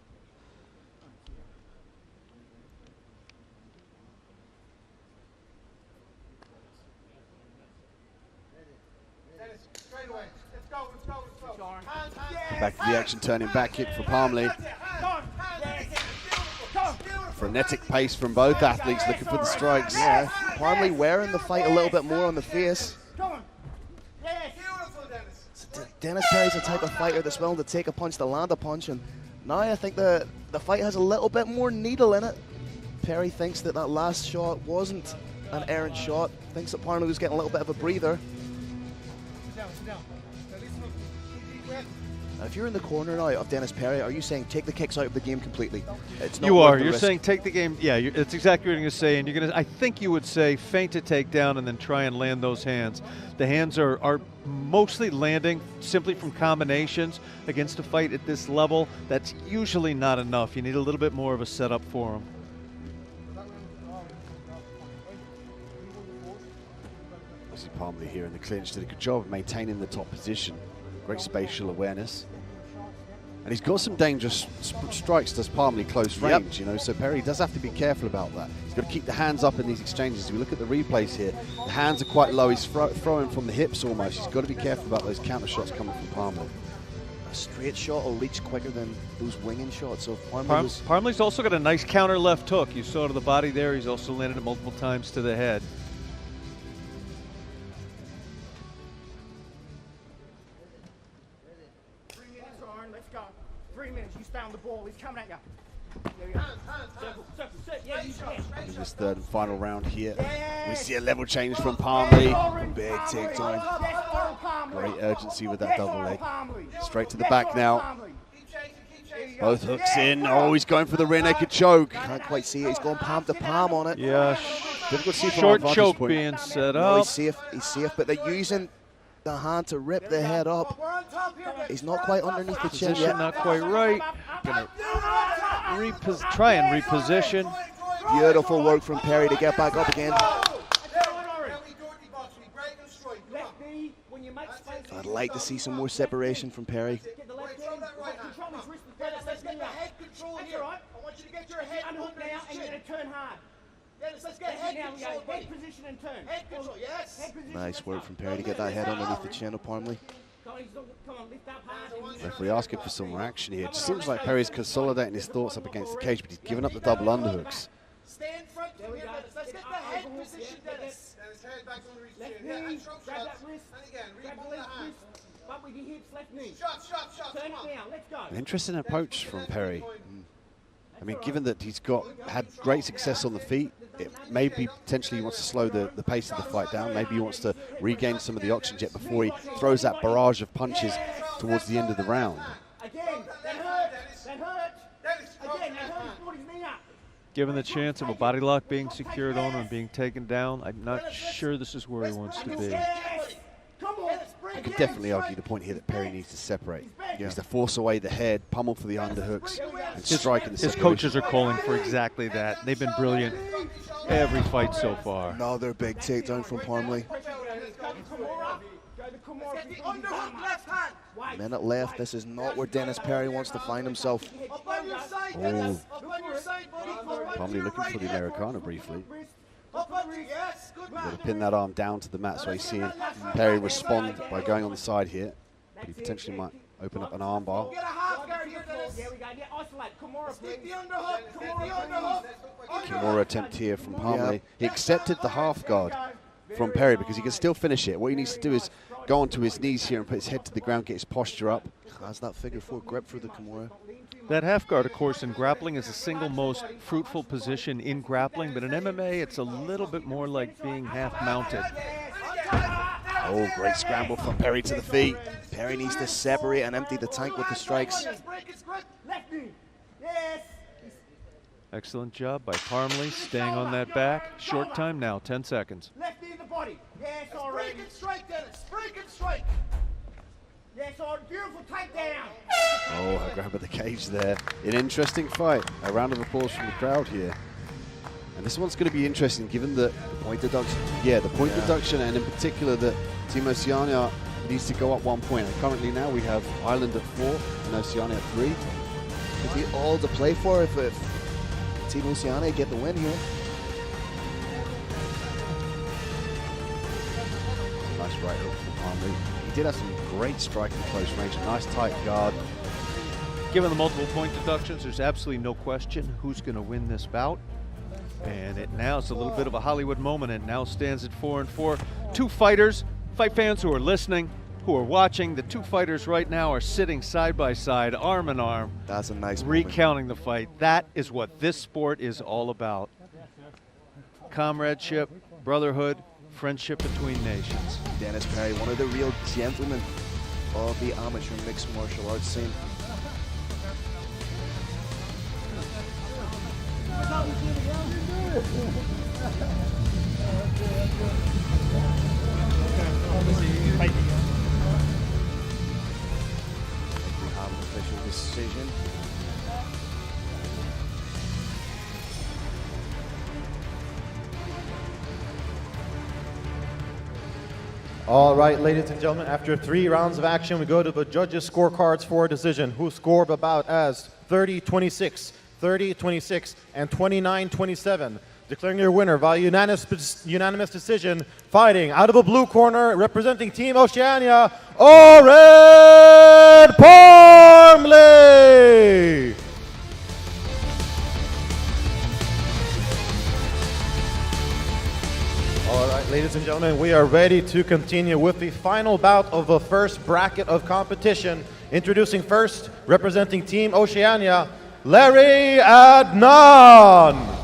Straight away. Let's go, let's go, let's go. Hands, hands. Back to the action, turning back kick for Parmley. Frenetic pace from both athletes looking for the strikes. Yeah, Parmley wearing the fight a little bit more on the face. Beautiful, Dennis. So Dennis Perry's the type of fighter that's willing to take a punch to land a punch, and now I think the fight has a little bit more needle in it. Perry thinks that last shot wasn't an errant shot, thinks that Parmley was getting a little bit of a breather. Sit down, sit down. Now listen up. Deep breath. Now, if you're in the corner now of Dennis Perry, are you saying take the kicks out of the game completely? It's not You worth are. the You're risk. saying take the game. Yeah, it's exactly what you're going to say. And you're going to. I think you would say feint a takedown and then try and land those hands. The hands are mostly landing simply from combinations against a fight at this level. That's usually not enough. You need a little bit more of a setup for them. Obviously Parmley here in the clinch did a good job of maintaining the top position. Great spatial awareness. And he's got some dangerous strikes, does Parmley, close range, you know, so Perry does have to be careful about that. He's got to keep the hands up in these exchanges. If we look at the replays here, the hands are quite low. He's throwing from the hips almost. He's got to be careful about those counter shots coming from Parmley. A straight shot will reach quicker than those winging shots. So Parmley Parmley's also got a nice counter left hook. You saw to the body there. He's also landed it multiple times to the head. 3 minutes, Orin. Let's go. 3 minutes. You stay on the ball. He's coming at you. There we go. Circle, circle, circle. Yeah, you can. In this third and final round here, Yes. we see a level change from Parmley. Orin, Big Parmley. takedown. Yes, Orin, Parmley. Great urgency with that Yes, double Orin, leg. Parmley. Straight to the Yes, back Orin, now. Parmley. Keep chasing, keep There you chasing. go. Both hooks Yes, in. Orin. Oh, he's going for the rear naked choke. can't quite see it. He's going palm to palm on it. Yeah, Difficult to see from short our vantage choke point. being set No, up. he's safe. He's safe, but they're using the hand to rip the head up. We're on top here, Dennis. He's not quite underneath the chin Position yet. not quite right. Gonna try and reposition. Beautiful work from Perry to get back up again. Left knee, when you make space. I'd like to see some more separation from Perry. Get the left Control hand. that right hand. Control his wrist. Dennis, let's get the head control That's here. all right. I want you to get your head Unhook under now, his and you're chin. going to turn hard. Dennis, let's get head Now we control, go. buddy. Head position and turn. Head control, yes. Head position, Nice let's work go. from Perry to get that head underneath the chin of Parmley. Come on, lift up hard. Referee asking for some more action here. It just seems like Perry's consolidating his thoughts up against the cage, but he's giving up the double underhooks. Stay in front from here, Dennis. Let's get the head position, Dennis. Dennis, head back under his Left chin. Yeah, knee, and choke grab shots. that wrist. And again, Grab the repull the left hand. wrist. But with your hips, left knee. Shots, shots, shots. Turn Come it on. down. Let's go. An interesting approach from Perry. I mean, given that he's had great success on the feet, it maybe potentially he wants to slow the pace of the fight down. Maybe he wants to regain some of the oxygen jet before he throws that barrage of punches towards the end of the round. Again, that hurt. That hurt. Dennis, Again, that hurt. He brought his knee up. Given the chance of a body lock being secured on and being taken down, I'm not sure this is where he wants to be. Yes. Come on. I could definitely argue the point here that Perry needs to separate. He needs to force away the head, pummel for the underhooks, and strike in the His separation. coaches are calling for exactly that. They've been brilliant every fight so far. Another big takedown from Parmley. Go to Kimura. Go to Kimura. Get the underhook left hand. Wait. Minute left. This is not where Dennis Perry wants to find himself. Up on your side, Dennis. Up on your side, buddy. Parmley looking for the Americana briefly. Up on your, yes. Good Got to man. pin that arm down to the mat, so he's seeing Perry respond by going on the side here. But he potentially might open up an armbar. Get a half guard here, Dennis. There we go. Yeah, isolate. Kimura, Stick please. the underhook. Get the underhook. Kimura attempt here from Parmley. He accepted the half guard from Perry because he can still finish it. What he needs to do is go onto his knees here and put his head to the ground, get his posture up. Has that figure 4 grip through the Kimura. That half guard, of course, in grappling is the single most fruitful position in grappling, but in MMA, it's a little bit more like being half mounted. Oh, great scramble from Perry to the feet. Perry needs to separate and empty the tank with the strikes. Excellent job by Parmley, staying on that back. Short time now, 10 seconds. Left knee in the body. Yes, Orin. Break and strike, Dennis. Break and strike. Yes, Orin. Beautiful takedown. Oh, a grab of the cage there. An interesting fight. A round of applause from the crowd here. And this one's going to be interesting given the Point deduction. Yeah, the point deduction, and in particular that Team Oceania needs to go up 1 point. And currently now we have Ireland at 4 and Oceania at 3. Could be all to play for if Team Oceania get the win here. Nice right hook from Parmley. He did have some great striking close range, a nice tight guard. Given the multiple point deductions, there's absolutely no question who's going to win this bout. And it now is a little bit of a Hollywood moment. It now stands at 4-4. Two fighters, fight fans who are listening, who are watching, the two fighters right now are sitting side by side, arm in arm. That's a nice recounting the fight. That is what this sport is all about. Comradeship, brotherhood, friendship between nations. Dennis Perry, one of the real gentlemen of the amateur mixed martial arts scene. Fight. We have an official decision. All right, ladies and gentlemen, after 3 rounds of action, we go to the judges' scorecards for a decision, who scored about as 30-26, 30-26, and 29-27. Declaring your winner by unanimous decision, fighting out of the blue corner, representing Team Oceania, Orin Parmley! All right, ladies and gentlemen, we are ready to continue with the final bout of the first bracket of competition. Introducing first, representing Team Oceania, Larry Adnan.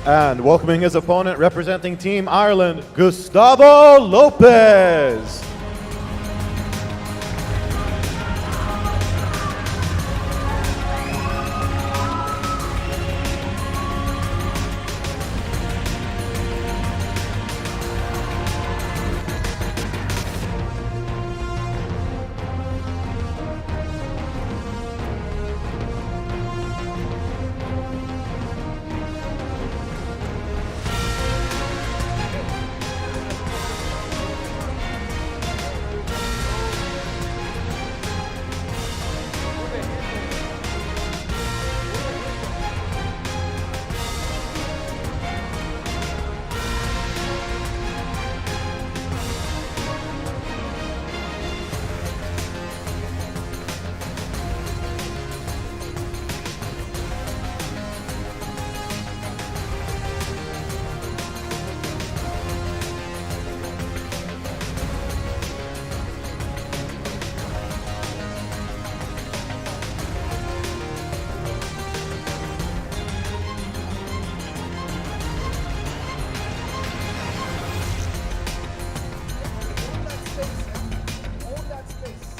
And welcoming his opponent, representing Team Ireland, Gustavo Lopez.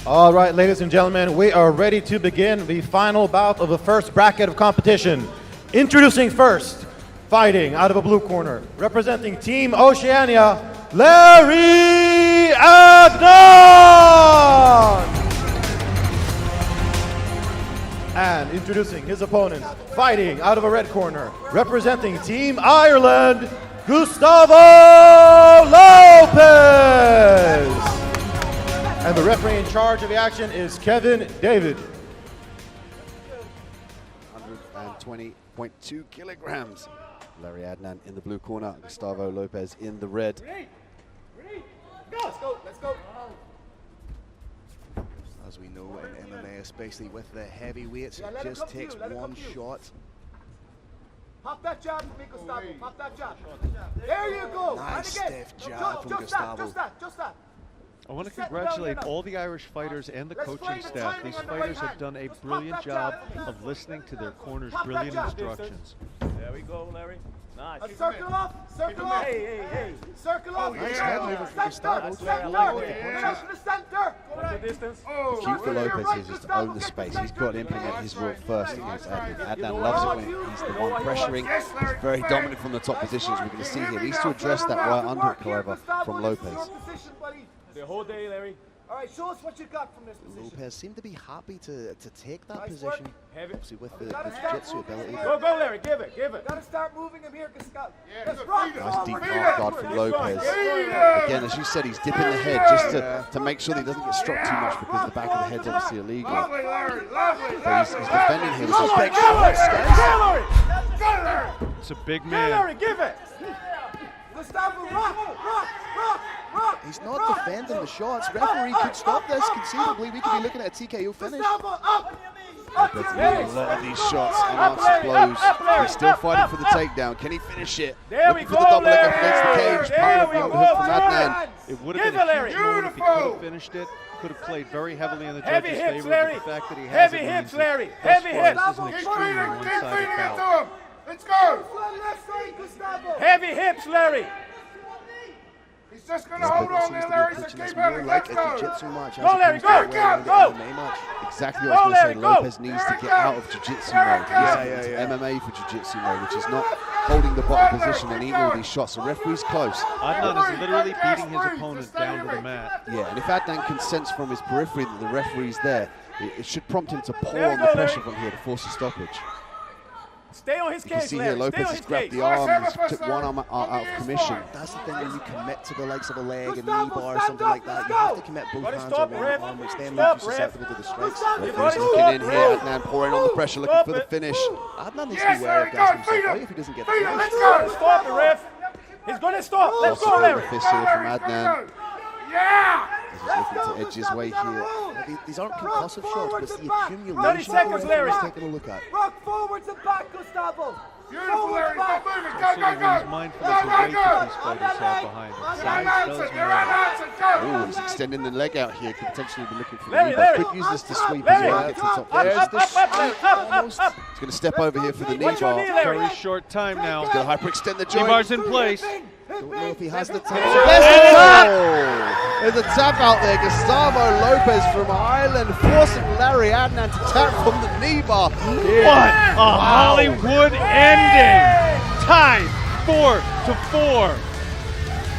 All right, ladies and gentlemen, we are ready to begin the final bout of the first bracket of competition. Introducing first, fighting out of a blue corner, representing Team Oceania, Larry Adnan! And introducing his opponent, fighting out of a red corner, representing Team Ireland, Gustavo Lopez! And the referee in charge of the action is Kevin David. 120.2 kilograms. Larry Adnan in the blue corner, Gustavo Lopez in the red. Let's go, let's go. As we know in MMA, especially with the heavyweights, Yeah, it let it just come to takes you, let it one come to you. shot. Pop that jab for me, Gustavo. Pop that jab. There you go. Nice And again. stiff jab from Gustavo. Just that. I want to Set congratulate down, all the Irish fighters and the Let's coaching play the staff. timing These on the right fighters have hand. done a Just pop brilliant that job jab. of listening to their corner's Pop that brilliant jab. instructions. There we go, Larry. Nice. Circle off. Circle off. Hey. Circle off. Nice head movement from Gustavo. Center. Yeah. Get out to the center. Watch the distance. Key for Lopez is just to own the space. He's got to implement his will first against Adnan. Adnan loves it when he's the one pressuring. He's very dominant from the top positions. We're going to see here. He needs to address that right underhook, however, from Lopez. The whole day, Larry. All right, show us what you got from this position. Lopez seemed to be happy to take that Nice position, work. Heavy. obviously with the Gotta start jiu-jitsu moving ability. him Go, Larry. Give it. Gotta start moving him here, Gustavo. Yeah, Let's good. rock Feed him. Nice deep forward. half guard from Lopez. Again, as you said, he's dipping the head just to make sure that he doesn't get struck too much because the back of the head's obviously illegal. Lovely, Larry. Lovely. But he's defending him. Go, So Larry, big go, Larry. shots. Go, Larry. Go, Larry. It's a big Go, man. Larry, give it. Gustavo, rock. He's not defending the shots. Referee could stop this conceivably. We could be looking at a TKO finish. Gustavo, up. Lopez getting a lot of these shots and answer blows. He's still fighting for the takedown. Can he finish it? There Looking we for the go, double leg up Larry. against the cage. There Parmley we from the go, hook from Adnan. Larry. It would Give have it, been a Larry. huge moment if he could Beautiful. have finished it. Could have played very heavily in the Heavy judges' hips, favor. Larry. But the fact that he has Heavy it hips, means that Larry. thus Heavy far hips. this is an Keep extremely feeding one-sided it bout. to him. Let's go. Left side, Gustavo. Heavy hips, Larry. He's just going to hold on there, Larry. So keep It's at more it. like Let's a go. jiu-jitsu match. Go, as Larry, opposed to go, a go. MMA match. Exactly what I was going to say. Larry, go. Lopez needs to get out of jiu-jitsu mode. He needs to get into MMA for jiu-jitsu mode, which is not holding the bottom position and eating all these shots. The referee's close. Adnan is literally beating his opponent down to the mat. Yeah, and if Adnan can sense from his periphery that the referee's there, it should prompt him to pour There on you the go, pressure Larry. from here to force a stoppage. Stay on his You can case, see Larry. here Stay Lopez on has his grabbed case. the arm, he's took one arm out of commission. That's the thing when you commit to the likes of a leg, a knee Gustavo, bar, stand something up, like that. let's You have go. to commit both Buddy, hands stop, or one ref. arm, which then Stop, leaves you ref. susceptible to the strikes. Gustavo, Buddy, Referee's stop, looking in ref. here, Adnan pouring on the pressure, looking Stop for the it. finish. Adnan needs Yes, to be wary Larry, of go. gassing Feed himself him. out if he doesn't get the Feed him. finish. Let's go. Stop it, ref. He's going to stop. Let's go, Also Larry. the fist here from Adnan. Yeah. He's looking to edge his way here. These aren't concussive shots, but it's the 30 accumulation seconds, that Larry. he's taking a look at. Rock forwards and back, Gustavo. Beautiful, Forward, Larry. back. Go, move it. Go, Also, go, he's go. mindful of the weight that these fighters have behind them. You're Size on does answer. You're on matter. answer. Go. Oh, he's extending the leg out here, could potentially be looking for the Larry, knee, but Larry. could use this to sweep as Larry. well, get to the top Up, position. up, up, up, up, up. He's going to step over here for the knee What's your knee, bar. Larry? Very short time now. He's going to hyperextend the Knee joint. bar's in place. Don't know if he has the time. There's a tap! There's a tap out there. Gustavo Lopez from Ireland forcing Larry Adnan to tap from the knee bar. What a Hollywood ending! Tied 4-4.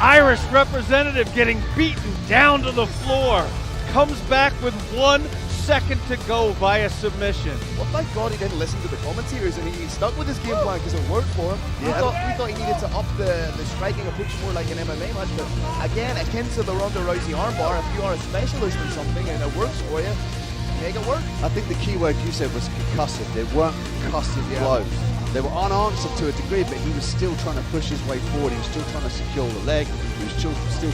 Irish representative getting beaten down to the floor. Comes back with 1 second to go via submission. Well, thank God he didn't listen to the commentators and he stuck with his game plan because it worked for him. We thought he needed to up the striking approach more like an MMA match, but again, akin to the Ronda Rousey armbar, if you are a specialist in something and it works for you, make it work. I think the key word you said was concussive. They weren't concussive blows. They were unanswered to a degree, but he was still trying to push his way forward. He was still trying to secure the leg. He was still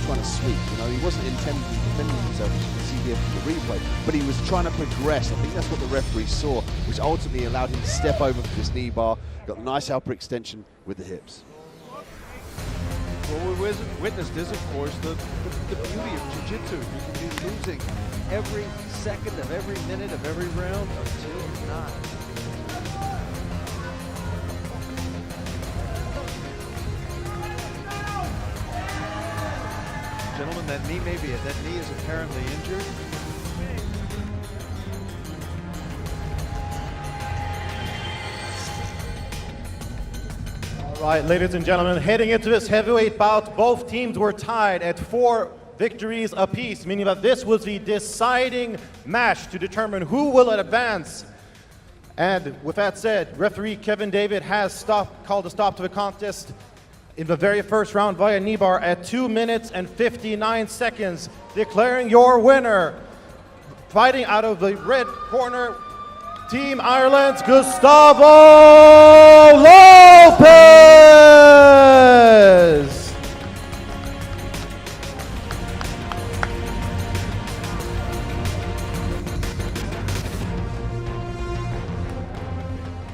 trying to sweep. You know, he wasn't intending defending himself, as you can see here from the replay, but he was trying to progress. I think that's what the referee saw, which ultimately allowed him to step over for this knee bar. Got a nice upper extension with the hips. What we witnessed is, of course, the beauty of jiu-jitsu. You can be losing every second of every minute of every round until you're not. Gentlemen, that knee is apparently injured. Right, ladies and gentlemen, heading into this heavyweight bout, both teams were tied at 4 victories apiece, meaning that this was the deciding match to determine who will advance. And with that said, referee Kevin David has called a stop to the contest in the very first round via knee bar at 2 minutes and 59 seconds, declaring your winner, fighting out of the red corner, Team Ireland's Gustavo Lopez!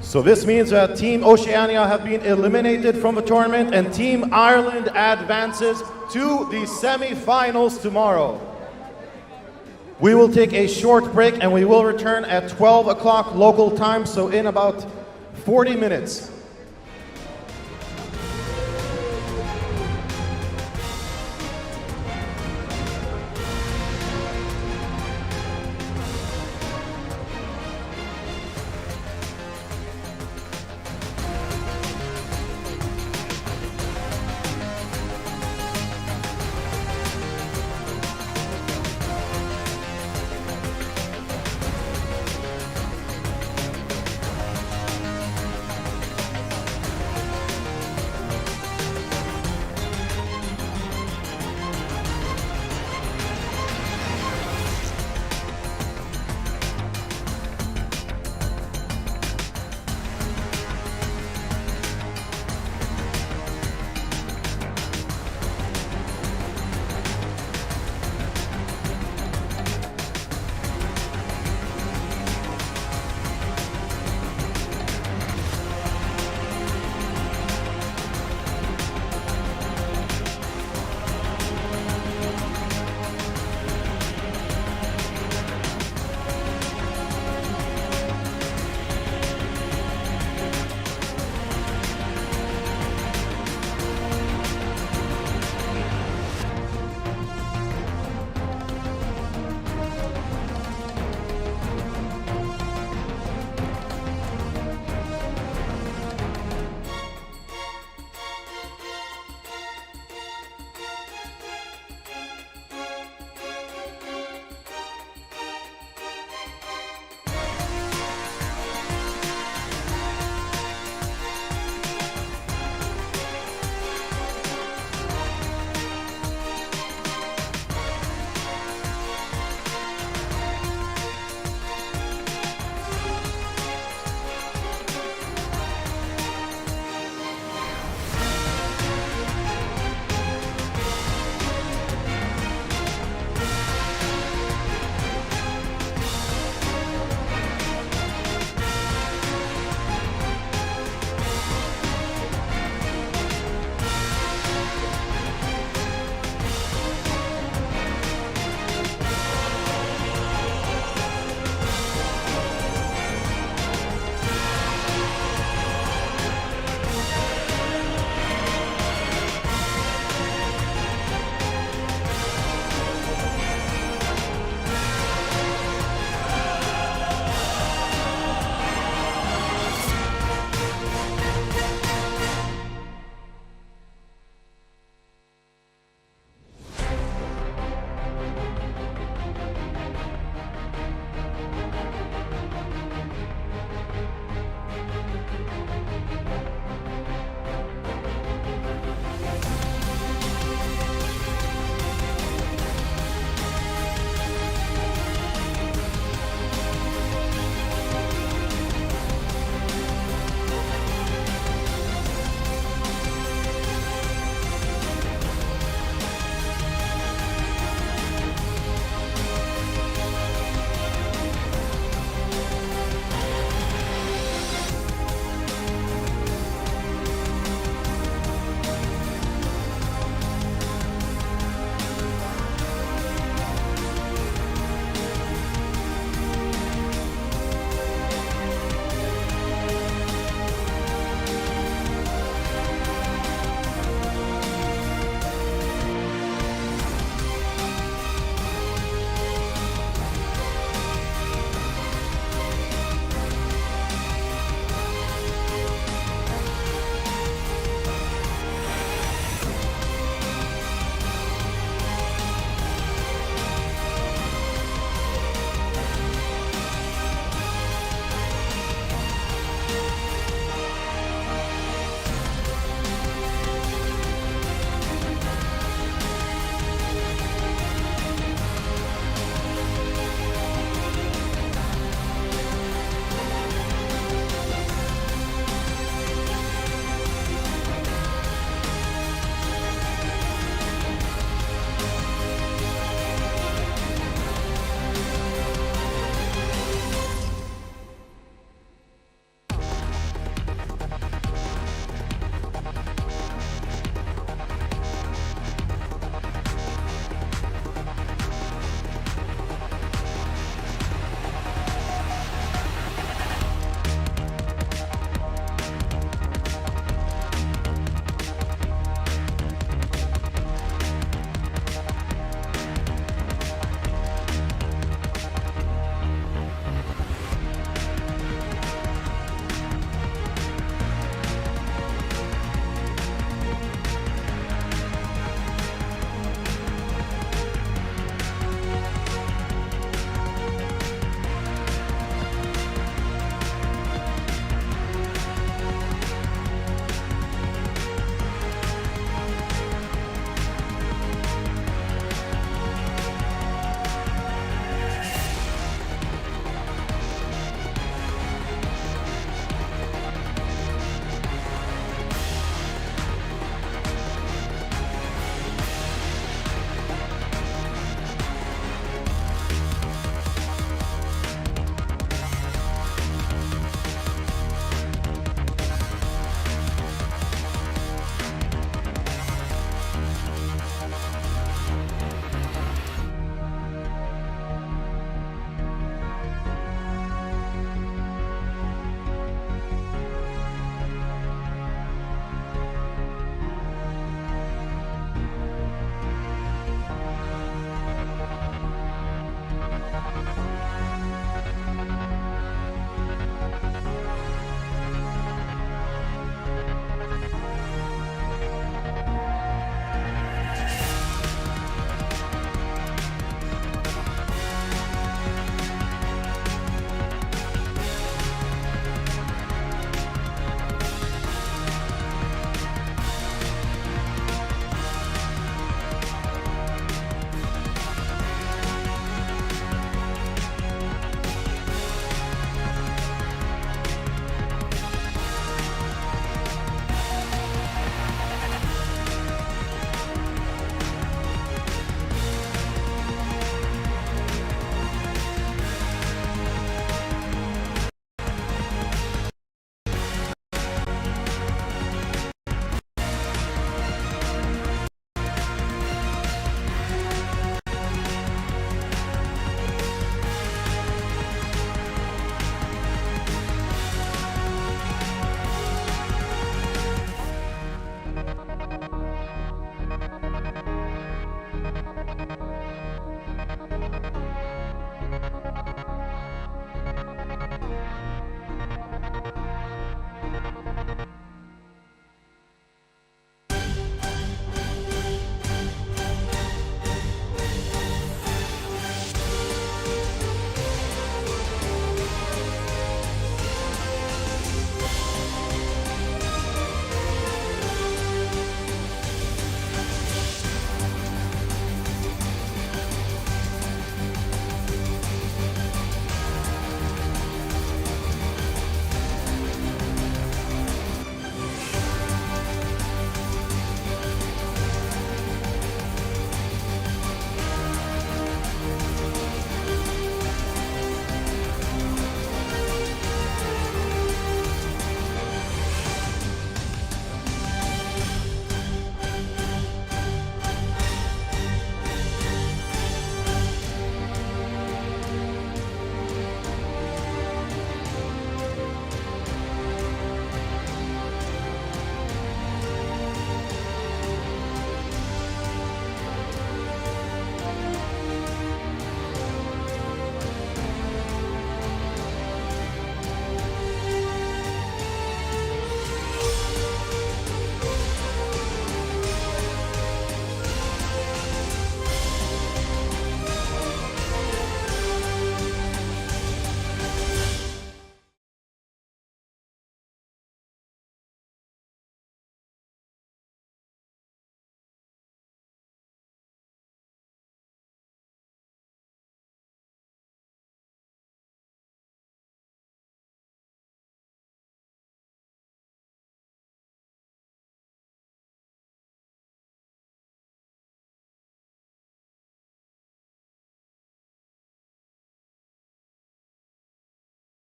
So this means that Team Oceania have been eliminated from the tournament and Team Ireland advances to the semi-finals tomorrow. We will take a short break and we will return at 12 o'clock local time, so in about 40 minutes.